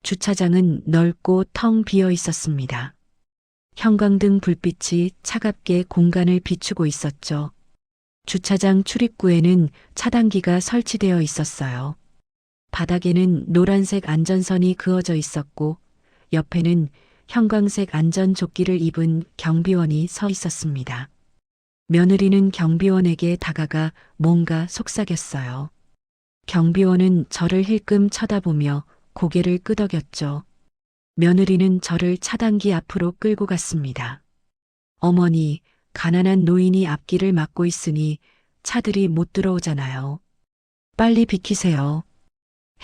주차장은 넓고 텅 비어 있었습니다. 형광등 불빛이 차갑게 공간을 비추고 있었죠. 주차장 출입구에는 차단기가 설치되어 있었어요. 바닥에는 노란색 안전선이 그어져 있었고 옆에는 형광색 안전조끼를 입은 경비원이 서 있었습니다. 며느리는 경비원에게 다가가 뭔가 속삭였어요. 경비원은 저를 힐끔 쳐다보며 고개를 끄덕였죠. 며느리는 저를 차단기 앞으로 끌고 갔습니다. 어머니, 가난한 노인이 앞길을 막고 있으니 차들이 못 들어오잖아요. 빨리 비키세요.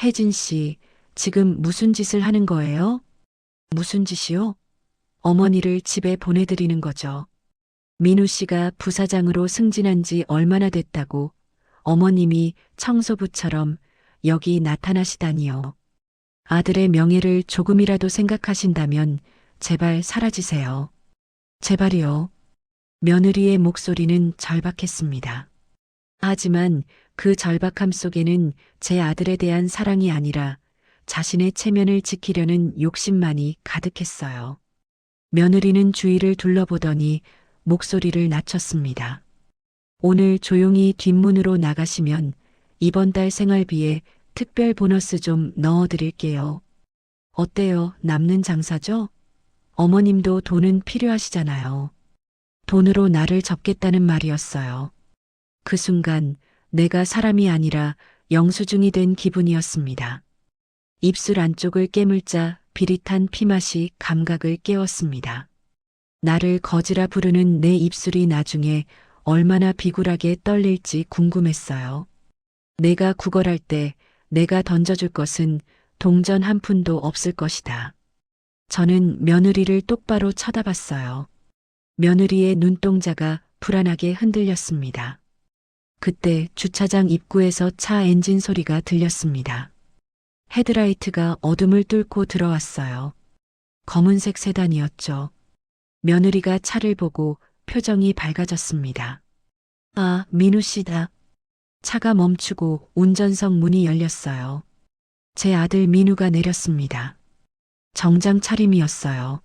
혜진 씨, 지금 무슨 짓을 하는 거예요? 무슨 짓이요? 어머니를 집에 보내드리는 거죠. 민우 씨가 부사장으로 승진한 지 얼마나 됐다고 어머님이 청소부처럼 여기 나타나시다니요. 아들의 명예를 조금이라도 생각하신다면 제발 사라지세요. 제발이요. 며느리의 목소리는 절박했습니다. 하지만 그 절박함 속에는 제 아들에 대한 사랑이 아니라 자신의 체면을 지키려는 욕심만이 가득했어요. 며느리는 주위를 둘러보더니 목소리를 낮췄습니다. 오늘 조용히 뒷문으로 나가시면 이번 달 생활비에 특별 보너스 좀 넣어드릴게요. 어때요? 남는 장사죠? 어머님도 돈은 필요하시잖아요. 돈으로 나를 접겠다는 말이었어요. 그 순간 내가 사람이 아니라 영수증이 된 기분이었습니다. 입술 안쪽을 깨물자 비릿한 피맛이 감각을 깨웠습니다. 나를 거지라 부르는 내 입술이 나중에 얼마나 비굴하게 떨릴지 궁금했어요. 내가 구걸할 때 내가 던져줄 것은 동전 한 푼도 없을 것이다. 저는 며느리를 똑바로 쳐다봤어요. 며느리의 눈동자가 불안하게 흔들렸습니다. 그때 주차장 입구에서 차 엔진 소리가 들렸습니다. 헤드라이트가 어둠을 뚫고 들어왔어요. 검은색 세단이었죠. 며느리가 차를 보고 표정이 밝아졌습니다. 아, 민우 씨다. 차가 멈추고 운전석 문이 열렸어요. 제 아들 민우가 내렸습니다. 정장 차림이었어요.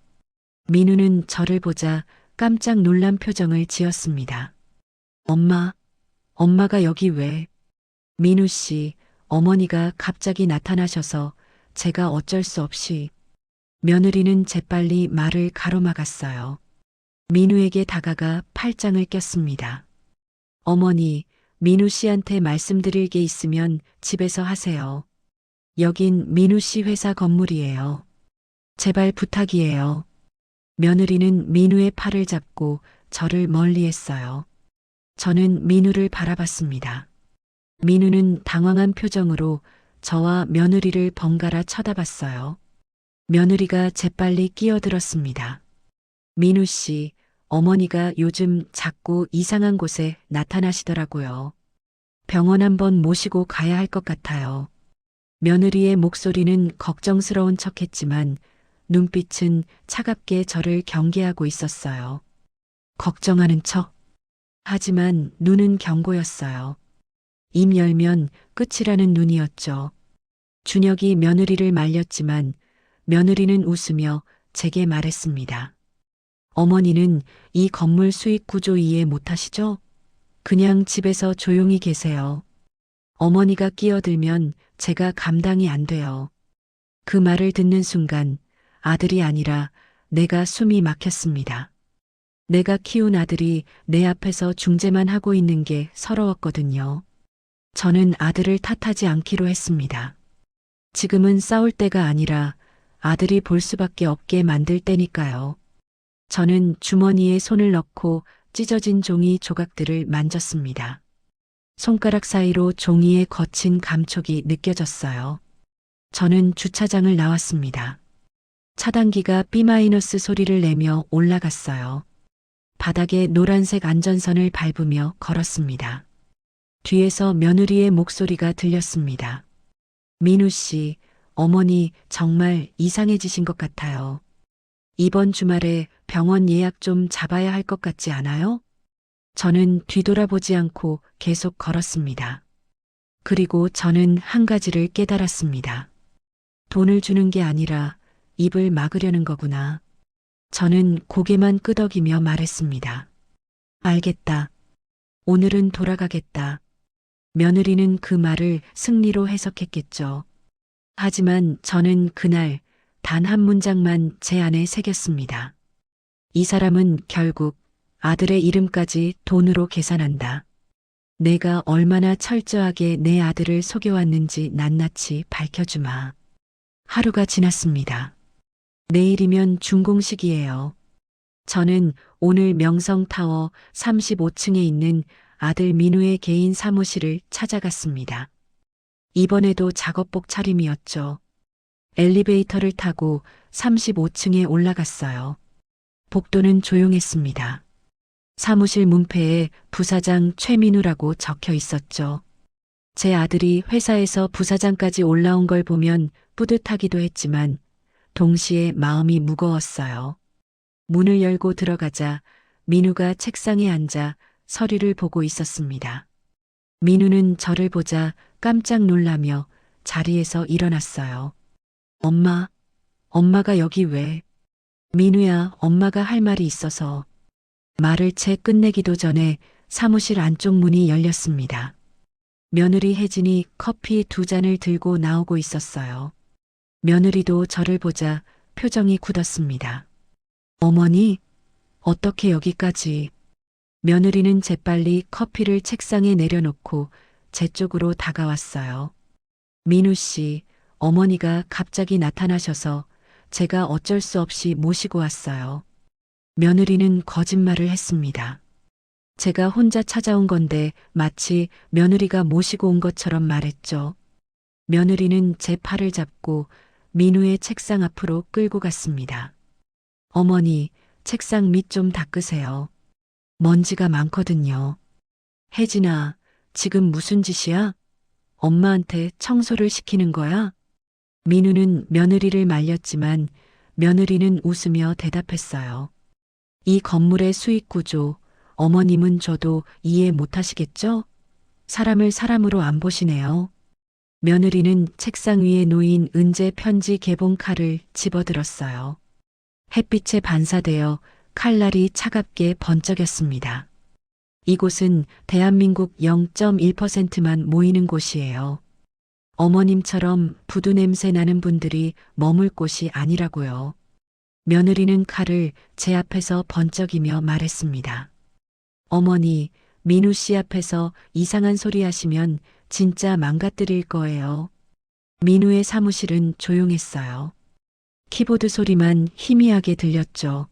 민우는 저를 보자 깜짝 놀란 표정을 지었습니다. 엄마가 여기 왜? 민우 씨, 어머니가 갑자기 나타나셔서 제가 어쩔 수 없이. 며느리는 재빨리 말을 가로막았어요. 민우에게 다가가 팔짱을 꼈습니다. 어머니, 민우 씨한테 말씀드릴 게 있으면 집에서 하세요. 여긴 민우 씨 회사 건물이에요. 제발 부탁이에요. 며느리는 민우의 팔을 잡고 저를 멀리했어요. 저는 민우를 바라봤습니다. 민우는 당황한 표정으로 저와 며느리를 번갈아 쳐다봤어요. 며느리가 재빨리 끼어들었습니다. 민우 씨, 어머니가 요즘 자꾸 이상한 곳에 나타나시더라고요. 병원 한번 모시고 가야 할 것 같아요. 며느리의 목소리는 걱정스러운 척했지만 눈빛은 차갑게 저를 경계하고 있었어요. 걱정하는 척. 하지만 눈은 경고였어요. 입 열면 끝이라는 눈이었죠. 준혁이 며느리를 말렸지만 며느리는 웃으며 제게 말했습니다. 어머니는 이 건물 수익 구조 이해 못하시죠? 그냥 집에서 조용히 계세요. 어머니가 끼어들면 제가 감당이 안 돼요. 그 말을 듣는 순간 아들이 아니라 내가 숨이 막혔습니다. 내가 키운 아들이 내 앞에서 중재만 하고 있는 게 서러웠거든요. 저는 아들을 탓하지 않기로 했습니다. 지금은 싸울 때가 아니라 아들이 볼 수밖에 없게 만들 때니까요. 저는 주머니에 손을 넣고 찢어진 종이 조각들을 만졌습니다. 손가락 사이로 종이의 거친 감촉이 느껴졌어요. 저는 주차장을 나왔습니다. 차단기가 B- 소리를 내며 올라갔어요. 바닥에 노란색 안전선을 밟으며 걸었습니다. 뒤에서 며느리의 목소리가 들렸습니다. 민우 씨, 어머니 정말 이상해지신 것 같아요. 이번 주말에 병원 예약 좀 잡아야 할 것 같지 않아요? 저는 뒤돌아보지 않고 계속 걸었습니다. 그리고 저는 한 가지를 깨달았습니다. 돈을 주는 게 아니라 입을 막으려는 거구나. 저는 고개만 끄덕이며 말했습니다. 알겠다. 오늘은 돌아가겠다. 며느리는 그 말을 승리로 해석했겠죠. 하지만 저는 그날 단 한 문장만 제 안에 새겼습니다. 이 사람은 결국 아들의 이름까지 돈으로 계산한다. 내가 얼마나 철저하게 내 아들을 속여왔는지 낱낱이 밝혀주마. 하루가 지났습니다. 내일이면 준공식이에요. 저는 오늘 명성타워 35층에 있는 아들 민우의 개인 사무실을 찾아갔습니다. 이번에도 작업복 차림이었죠. 엘리베이터를 타고 35층에 올라갔어요. 복도는 조용했습니다. 사무실 문패에 부사장 최민우라고 적혀 있었죠. 제 아들이 회사에서 부사장까지 올라온 걸 보면 뿌듯하기도 했지만 동시에 마음이 무거웠어요. 문을 열고 들어가자 민우가 책상에 앉아 서류를 보고 있었습니다. 민우는 저를 보자 깜짝 놀라며 자리에서 일어났어요. 엄마가 여기 왜? 민우야, 엄마가 할 말이 있어서. 말을 채 끝내기도 전에 사무실 안쪽 문이 열렸습니다. 며느리 혜진이 커피 2잔을 들고 나오고 있었어요. 며느리도 저를 보자 표정이 굳었습니다. 어머니, 어떻게 여기까지? 며느리는 재빨리 커피를 책상에 내려놓고 제 쪽으로 다가왔어요. 민우 씨, 어머니가 갑자기 나타나셔서 제가 어쩔 수 없이 모시고 왔어요. 며느리는 거짓말을 했습니다. 제가 혼자 찾아온 건데 마치 며느리가 모시고 온 것처럼 말했죠. 며느리는 제 팔을 잡고 민우의 책상 앞으로 끌고 갔습니다. 어머니, 책상 밑 좀 닦으세요. 먼지가 많거든요. 혜진아, 지금 무슨 짓이야? 엄마한테 청소를 시키는 거야? 민우는 며느리를 말렸지만 며느리는 웃으며 대답했어요. 이 건물의 수익 구조, 어머님은 저도 이해 못하시겠죠? 사람을 사람으로 안 보시네요. 며느리는 책상 위에 놓인 은재 편지 개봉 칼을 집어들었어요. 햇빛에 반사되어 칼날이 차갑게 번쩍였습니다. 이곳은 대한민국 0.1%만 모이는 곳이에요. 어머님처럼 부두 냄새 나는 분들이 머물 곳이 아니라고요. 며느리는 칼을 제 앞에서 번쩍이며 말했습니다. 어머니, 민우 씨 앞에서 이상한 소리 하시면 진짜 망가뜨릴 거예요. 민우의 사무실은 조용했어요. 키보드 소리만 희미하게 들렸죠.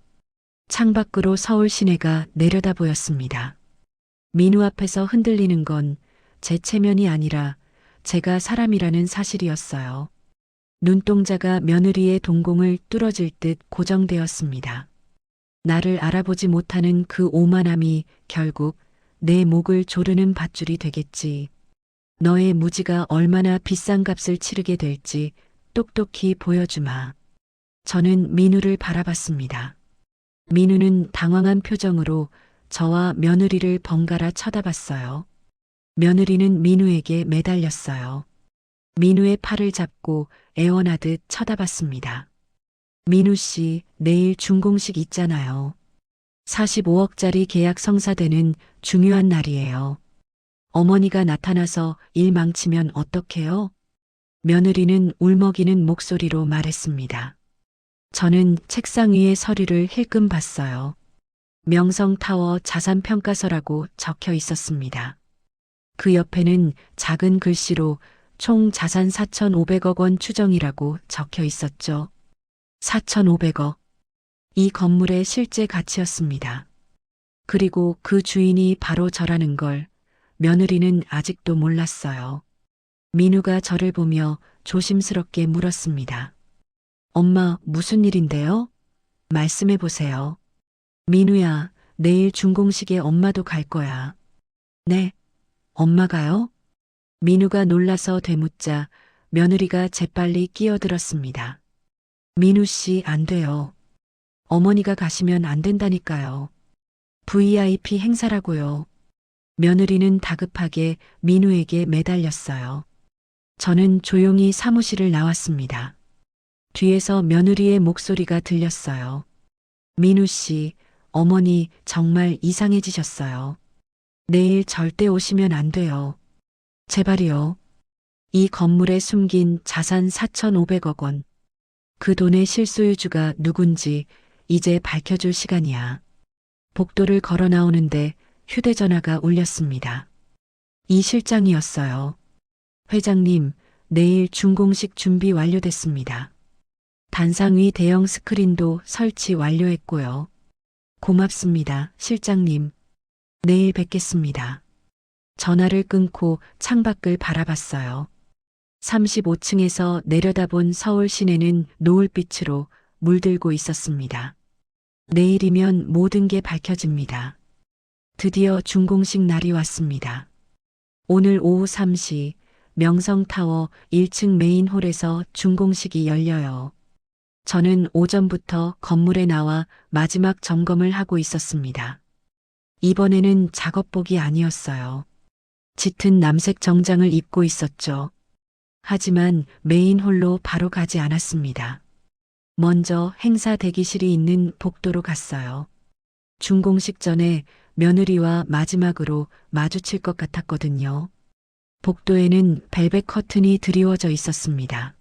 창밖으로 서울 시내가 내려다 보였습니다. 민우 앞에서 흔들리는 건 제 체면이 아니라 제가 사람이라는 사실이었어요. 눈동자가 며느리의 동공을 뚫어질 듯 고정되었습니다. 나를 알아보지 못하는 그 오만함이 결국 내 목을 조르는 밧줄이 되겠지. 너의 무지가 얼마나 비싼 값을 치르게 될지 똑똑히 보여주마. 저는 민우를 바라봤습니다. 민우는 당황한 표정으로 저와 며느리를 번갈아 쳐다봤어요. 며느리는 민우에게 매달렸어요. 민우의 팔을 잡고 애원하듯 쳐다봤습니다. 민우 씨, 내일 준공식 있잖아요. 45억짜리 계약 성사되는 중요한 날이에요. 어머니가 나타나서 일 망치면 어떡해요? 며느리는 울먹이는 목소리로 말했습니다. 저는 책상 위에 서류를 힐끔 봤어요. 명성타워 자산평가서라고 적혀 있었습니다. 그 옆에는 작은 글씨로 총 자산 4,500억 원 추정이라고 적혀 있었죠. 4,500억. 이 건물의 실제 가치였습니다. 그리고 그 주인이 바로 저라는 걸 며느리는 아직도 몰랐어요. 민우가 저를 보며 조심스럽게 물었습니다. 엄마, 무슨 일인데요? 말씀해 보세요. 민우야, 내일 준공식에 엄마도 갈 거야. 네, 엄마가요? 민우가 놀라서 되묻자 며느리가 재빨리 끼어들었습니다. 민우 씨, 안 돼요. 어머니가 가시면 안 된다니까요. VIP 행사라고요. 며느리는 다급하게 민우에게 매달렸어요. 저는 조용히 사무실을 나왔습니다. 뒤에서 며느리의 목소리가 들렸어요. 민우 씨, 어머니 정말 이상해지셨어요. 내일 절대 오시면 안 돼요. 제발이요. 이 건물에 숨긴 자산 4,500억 원. 그 돈의 실소유주가 누군지 이제 밝혀줄 시간이야. 복도를 걸어 나오는데 휴대전화가 울렸습니다. 이 실장이었어요. 회장님, 내일 준공식 준비 완료됐습니다. 단상 위 대형 스크린도 설치 완료했고요. 고맙습니다, 실장님. 내일 뵙겠습니다. 전화를 끊고 창밖을 바라봤어요. 35층에서 내려다본 서울 시내는 노을빛으로 물들고 있었습니다. 내일이면 모든 게 밝혀집니다. 드디어 준공식 날이 왔습니다. 오늘 오후 3시 명성타워 1층 메인홀에서 준공식이 열려요. 저는 오전부터 건물에 나와 마지막 점검을 하고 있었습니다. 이번에는 작업복이 아니었어요. 짙은 남색 정장을 입고 있었죠. 하지만 메인홀로 바로 가지 않았습니다. 먼저 행사 대기실이 있는 복도로 갔어요. 준공식 전에 며느리와 마지막으로 마주칠 것 같았거든요. 복도에는 벨벳 커튼이 드리워져 있었습니다.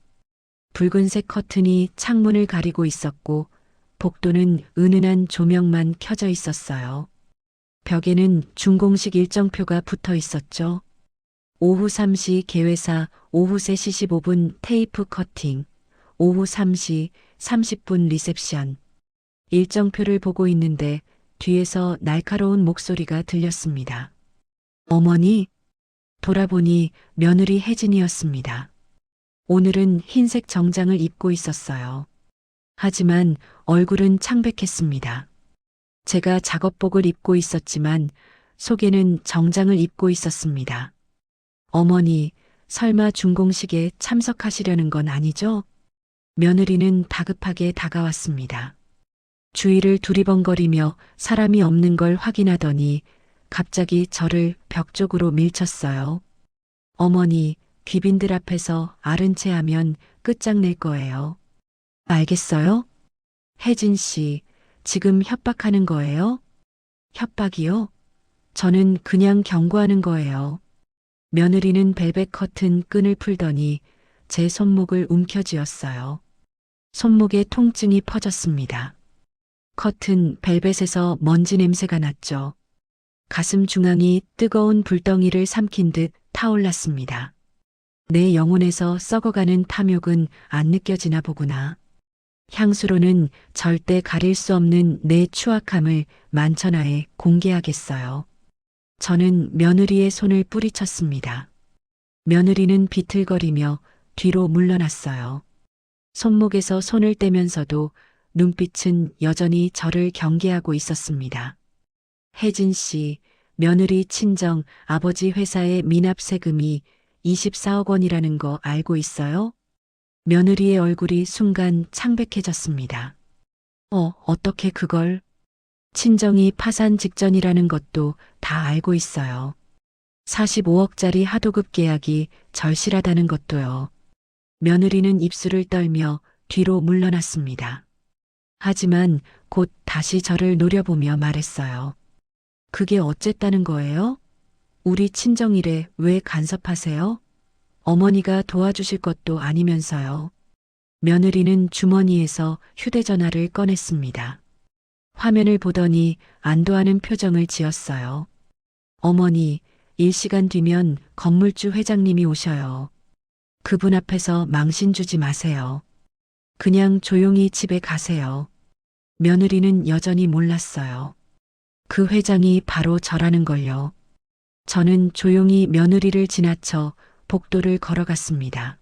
붉은색 커튼이 창문을 가리고 있었고 복도는 은은한 조명만 켜져 있었어요. 벽에는 준공식 일정표가 붙어 있었죠. 오후 3시 개회사, 오후 3시 15분 테이프 커팅, 오후 3시 30분 리셉션. 일정표를 보고 있는데 뒤에서 날카로운 목소리가 들렸습니다. 어머니? 돌아보니 며느리 혜진이었습니다. 오늘은 흰색 정장을 입고 있었어요. 하지만 얼굴은 창백했습니다. 제가 작업복을 입고 있었지만 속에는 정장을 입고 있었습니다. 어머니, 설마 준공식에 참석하시려는 건 아니죠? 며느리는 다급하게 다가왔습니다. 주위를 두리번거리며 사람이 없는 걸 확인하더니 갑자기 저를 벽 쪽으로 밀쳤어요. 어머니, 귀빈들 앞에서 아른 채 하면 끝장낼 거예요. 알겠어요? 혜진 씨, 지금 협박하는 거예요? 협박이요? 저는 그냥 경고하는 거예요. 며느리는 벨벳 커튼 끈을 풀더니 제 손목을 움켜쥐었어요. 손목에 통증이 퍼졌습니다. 커튼 벨벳에서 먼지 냄새가 났죠. 가슴 중앙이 뜨거운 불덩이를 삼킨 듯 타올랐습니다. 내 영혼에서 썩어가는 탐욕은 안 느껴지나 보구나. 향수로는 절대 가릴 수 없는 내 추악함을 만천하에 공개하겠어요. 저는 며느리의 손을 뿌리쳤습니다. 며느리는 비틀거리며 뒤로 물러났어요. 손목에서 손을 떼면서도 눈빛은 여전히 저를 경계하고 있었습니다. 혜진 씨, 며느리 친정 아버지 회사의 미납 세금이 24억 원이라는 거 알고 있어요? 며느리의 얼굴이 순간 창백해졌습니다. 어떻게 그걸? 친정이 파산 직전이라는 것도 다 알고 있어요. 45억짜리 하도급 계약이 절실하다는 것도요. 며느리는 입술을 떨며 뒤로 물러났습니다. 하지만 곧 다시 저를 노려보며 말했어요. 그게 어쨌다는 거예요? 우리 친정일에 왜 간섭하세요? 어머니가 도와주실 것도 아니면서요. 며느리는 주머니에서 휴대전화를 꺼냈습니다. 화면을 보더니 안도하는 표정을 지었어요. 어머니, 1시간 뒤면 건물주 회장님이 오셔요. 그분 앞에서 망신 주지 마세요. 그냥 조용히 집에 가세요. 며느리는 여전히 몰랐어요. 그 회장이 바로 저라는 걸요. 저는 조용히 며느리를 지나쳐 복도를 걸어갔습니다.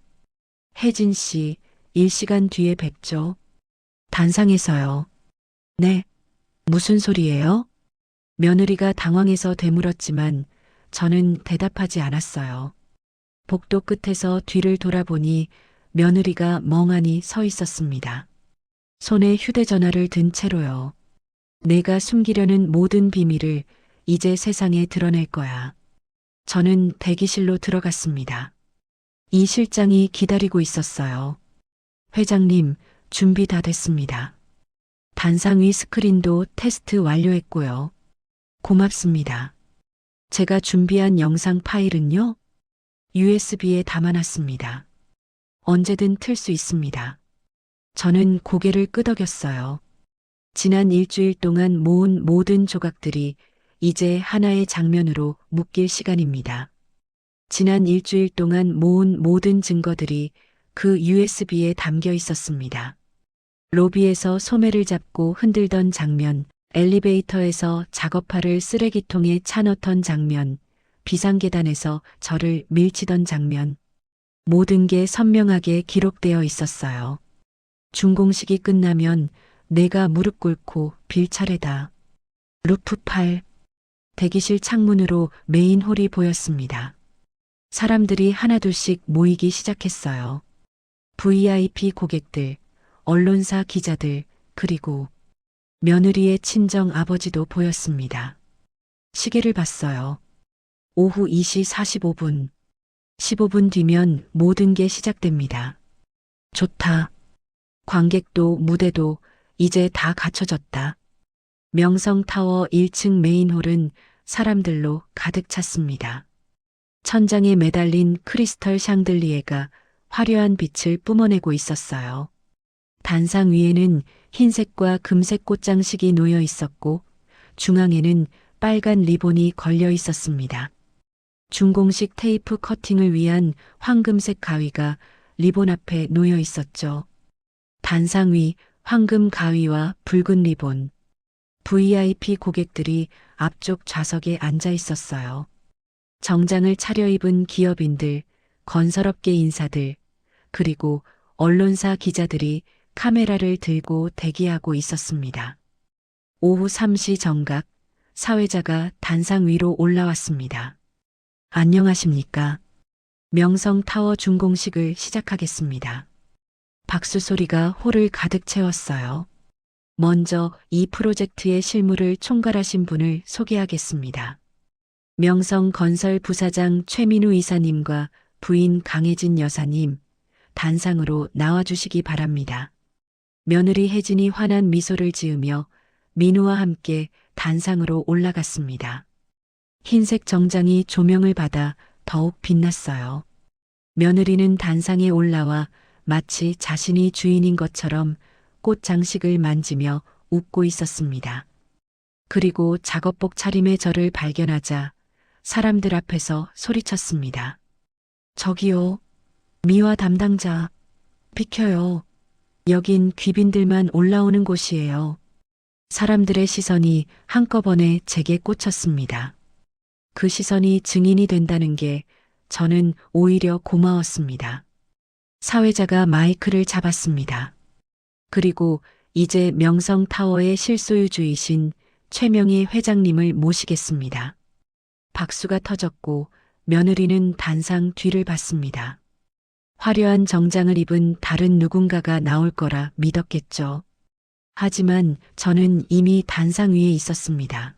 혜진 씨, 1시간 뒤에 뵙죠. 단상에서요. 네, 무슨 소리예요? 며느리가 당황해서 되물었지만 저는 대답하지 않았어요. 복도 끝에서 뒤를 돌아보니 며느리가 멍하니 서 있었습니다. 손에 휴대전화를 든 채로요. 내가 숨기려는 모든 비밀을 이제 세상에 드러낼 거야. 저는 대기실로 들어갔습니다. 이 실장이 기다리고 있었어요. 회장님, 준비 다 됐습니다. 단상 위 스크린도 테스트 완료했고요. 고맙습니다. 제가 준비한 영상 파일은요? USB에 담아놨습니다. 언제든 틀 수 있습니다. 저는 고개를 끄덕였어요. 지난 일주일 동안 모은 모든 조각들이 이제 하나의 장면으로 묶일 시간입니다. 지난 일주일 동안 모은 모든 증거들이 그 USB에 담겨 있었습니다. 로비에서 소매를 잡고 흔들던 장면, 엘리베이터에서 작업화를 쓰레기통에 차넣던 장면, 비상계단에서 저를 밀치던 장면. 모든 게 선명하게 기록되어 있었어요. 준공식이 끝나면 내가 무릎 꿇고 빌 차례다. 루프 8. 대기실 창문으로 메인 홀이 보였습니다. 사람들이 하나둘씩 모이기 시작했어요. VIP 고객들, 언론사 기자들, 그리고 며느리의 친정 아버지도 보였습니다. 시계를 봤어요. 오후 2시 45분. 15분 뒤면 모든 게 시작됩니다. 좋다. 관객도 무대도 이제 다 갖춰졌다. 명성타워 1층 메인홀은 사람들로 가득 찼습니다. 천장에 매달린 크리스털 샹들리에가 화려한 빛을 뿜어내고 있었어요. 단상 위에는 흰색과 금색 꽃장식이 놓여 있었고 중앙에는 빨간 리본이 걸려 있었습니다. 준공식 테이프 커팅을 위한 황금색 가위가 리본 앞에 놓여 있었죠. 단상 위 황금 가위와 붉은 리본. VIP 고객들이 앞쪽 좌석에 앉아 있었어요. 정장을 차려입은 기업인들, 건설업계 인사들, 그리고 언론사 기자들이 카메라를 들고 대기하고 있었습니다. 오후 3시 정각, 사회자가 단상 위로 올라왔습니다. 안녕하십니까? 명성타워 준공식을 시작하겠습니다. 박수 소리가 홀을 가득 채웠어요. 먼저 이 프로젝트의 실무를 총괄하신 분을 소개하겠습니다. 명성건설 부사장 최민우 이사님과 부인 강혜진 여사님, 단상으로 나와주시기 바랍니다. 며느리 혜진이 환한 미소를 지으며 민우와 함께 단상으로 올라갔습니다. 흰색 정장이 조명을 받아 더욱 빛났어요. 며느리는 단상에 올라와 마치 자신이 주인인 것처럼 꽃 장식을 만지며 웃고 있었습니다. 그리고 작업복 차림의 저를 발견하자 사람들 앞에서 소리쳤습니다. 저기요, 미화 담당자, 비켜요. 여긴 귀빈들만 올라오는 곳이에요. 사람들의 시선이 한꺼번에 제게 꽂혔습니다. 그 시선이 증인이 된다는 게 저는 오히려 고마웠습니다. 사회자가 마이크를 잡았습니다. 그리고 이제 명성타워의 실소유주이신 최명희 회장님을 모시겠습니다. 박수가 터졌고 며느리는 단상 뒤를 봤습니다. 화려한 정장을 입은 다른 누군가가 나올 거라 믿었겠죠. 하지만 저는 이미 단상 위에 있었습니다.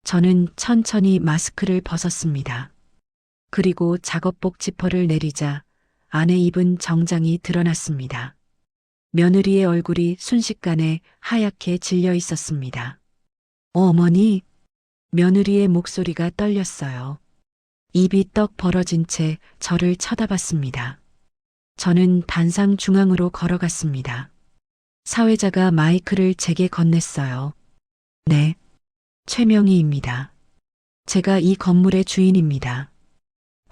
저는 천천히 마스크를 벗었습니다. 그리고 작업복 지퍼를 내리자 안에 입은 정장이 드러났습니다. 며느리의 얼굴이 순식간에 하얗게 질려 있었습니다. 어머니, 며느리의 목소리가 떨렸어요. 입이 떡 벌어진 채 저를 쳐다봤습니다. 저는 단상 중앙으로 걸어갔습니다. 사회자가 마이크를 제게 건넸어요. 네, 최명희입니다. 제가 이 건물의 주인입니다.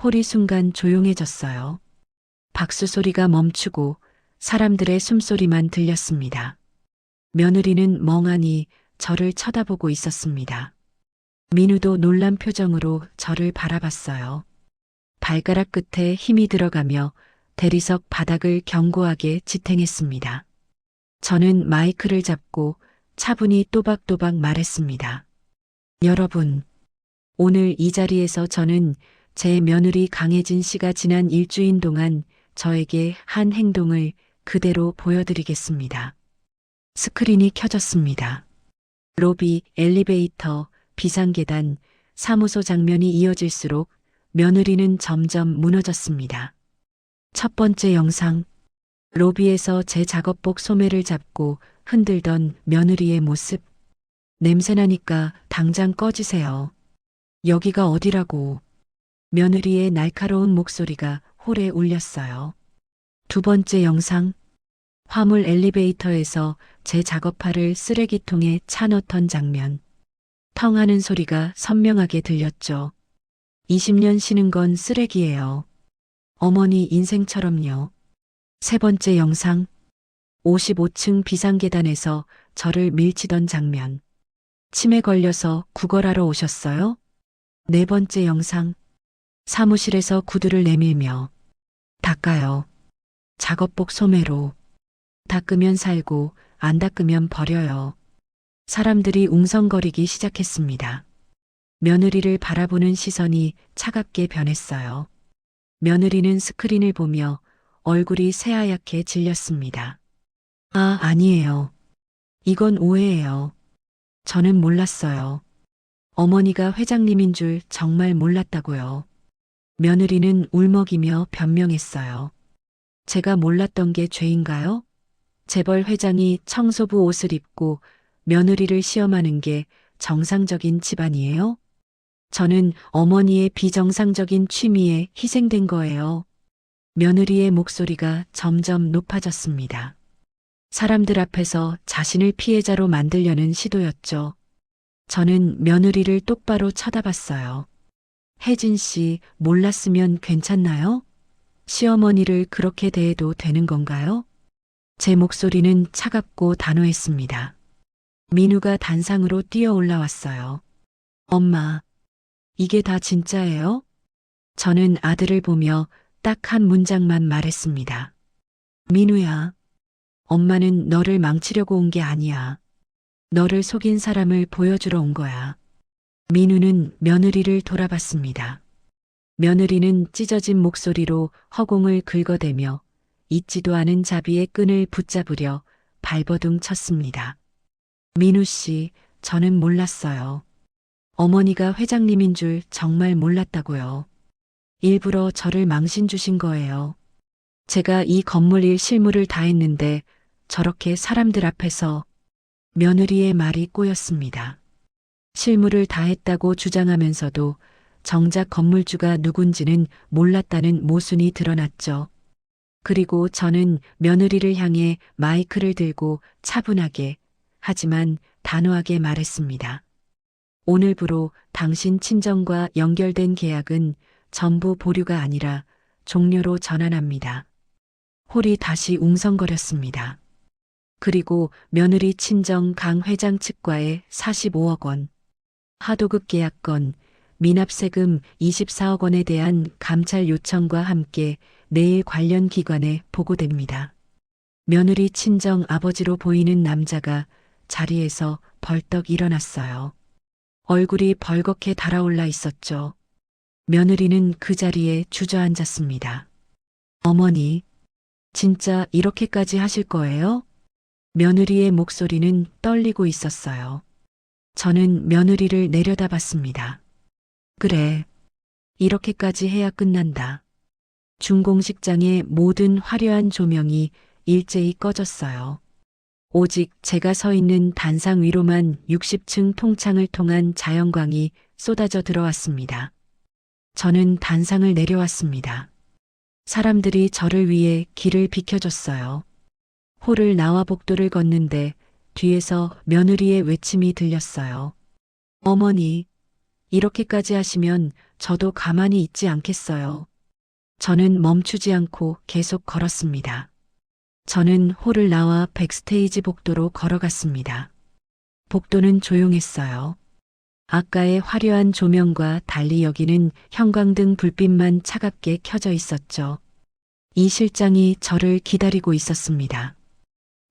홀이 순간 조용해졌어요. 박수 소리가 멈추고 사람들의 숨소리만 들렸습니다. 며느리는 멍하니 저를 쳐다보고 있었습니다. 민우도 놀란 표정으로 저를 바라봤어요. 발가락 끝에 힘이 들어가며 대리석 바닥을 견고하게 지탱했습니다. 저는 마이크를 잡고 차분히 또박또박 말했습니다. 여러분, 오늘 이 자리에서 저는 제 며느리 강혜진 씨가 지난 일주일 동안 저에게 한 행동을 그대로 보여드리겠습니다. 스크린이 켜졌습니다. 로비, 엘리베이터, 비상계단, 사무소 장면이 이어질수록 며느리는 점점 무너졌습니다. 첫 번째 영상, 로비에서 제 작업복 소매를 잡고 흔들던 며느리의 모습. 냄새나니까 당장 꺼지세요. 여기가 어디라고. 며느리의 날카로운 목소리가 홀에 울렸어요. 두 번째 영상, 화물 엘리베이터에서 제 작업화를 쓰레기통에 차 넣던 장면. 텅 하는 소리가 선명하게 들렸죠. 20년 쉬는 건 쓰레기예요. 어머니 인생처럼요. 세 번째 영상, 55층 비상계단에서 저를 밀치던 장면. 침에 걸려서 구걸하러 오셨어요? 네 번째 영상, 사무실에서 구두를 내밀며 닦아요. 작업복 소매로. 닦으면 살고 안 닦으면 버려요. 사람들이 웅성거리기 시작했습니다. 며느리를 바라보는 시선이 차갑게 변했어요. 며느리는 스크린을 보며 얼굴이 새하얗게 질렸습니다. 아, 아니에요. 이건 오해예요. 저는 몰랐어요. 어머니가 회장님인 줄 정말 몰랐다고요. 며느리는 울먹이며 변명했어요. 제가 몰랐던 게 죄인가요? 재벌 회장이 청소부 옷을 입고 며느리를 시험하는 게 정상적인 집안이에요? 저는 어머니의 비정상적인 취미에 희생된 거예요. 며느리의 목소리가 점점 높아졌습니다. 사람들 앞에서 자신을 피해자로 만들려는 시도였죠. 저는 며느리를 똑바로 쳐다봤어요. 혜진 씨, 몰랐으면 괜찮나요? 시어머니를 그렇게 대해도 되는 건가요? 제 목소리는 차갑고 단호했습니다. 민우가 단상으로 뛰어 올라왔어요. 엄마, 이게 다 진짜예요? 저는 아들을 보며 딱 한 문장만 말했습니다. 민우야, 엄마는 너를 망치려고 온 게 아니야. 너를 속인 사람을 보여주러 온 거야. 민우는 며느리를 돌아봤습니다. 며느리는 찢어진 목소리로 허공을 긁어대며 잊지도 않은 자비의 끈을 붙잡으려 발버둥 쳤습니다. 민우 씨, 저는 몰랐어요. 어머니가 회장님인 줄 정말 몰랐다고요. 일부러 저를 망신 주신 거예요. 제가 이 건물 일 실무를 다 했는데 저렇게 사람들 앞에서. 며느리의 말이 꼬였습니다. 실무를 다 했다고 주장하면서도 정작 건물주가 누군지는 몰랐다는 모순이 드러났죠. 그리고 저는 며느리를 향해 마이크를 들고 차분하게 하지만 단호하게 말했습니다. 오늘부로 당신 친정과 연결된 계약은 전부 보류가 아니라 종료로 전환합니다. 홀이 다시 웅성거렸습니다. 그리고 며느리 친정 강 회장 측과의 45억 원, 하도급 계약건, 미납세금 24억 원에 대한 감찰 요청과 함께 내일 관련 기관에 보고됩니다. 며느리 친정 아버지로 보이는 남자가 자리에서 벌떡 일어났어요. 얼굴이 벌겋게 달아올라 있었죠. 며느리는 그 자리에 주저앉았습니다. 어머니, 진짜 이렇게까지 하실 거예요? 며느리의 목소리는 떨리고 있었어요. 저는 며느리를 내려다봤습니다. 그래, 이렇게까지 해야 끝난다. 중공식장의 모든 화려한 조명이 일제히 꺼졌어요. 오직 제가 서 있는 단상 위로만 60층 통창을 통한 자연광이 쏟아져 들어왔습니다. 저는 단상을 내려왔습니다. 사람들이 저를 위해 길을 비켜줬어요. 홀을 나와 복도를 걷는데 뒤에서 며느리의 외침이 들렸어요. 어머니, 이렇게까지 하시면 저도 가만히 있지 않겠어요. 저는 멈추지 않고 계속 걸었습니다. 저는 홀을 나와 백스테이지 복도로 걸어갔습니다. 복도는 조용했어요. 아까의 화려한 조명과 달리 여기는 형광등 불빛만 차갑게 켜져 있었죠. 이 실장이 저를 기다리고 있었습니다.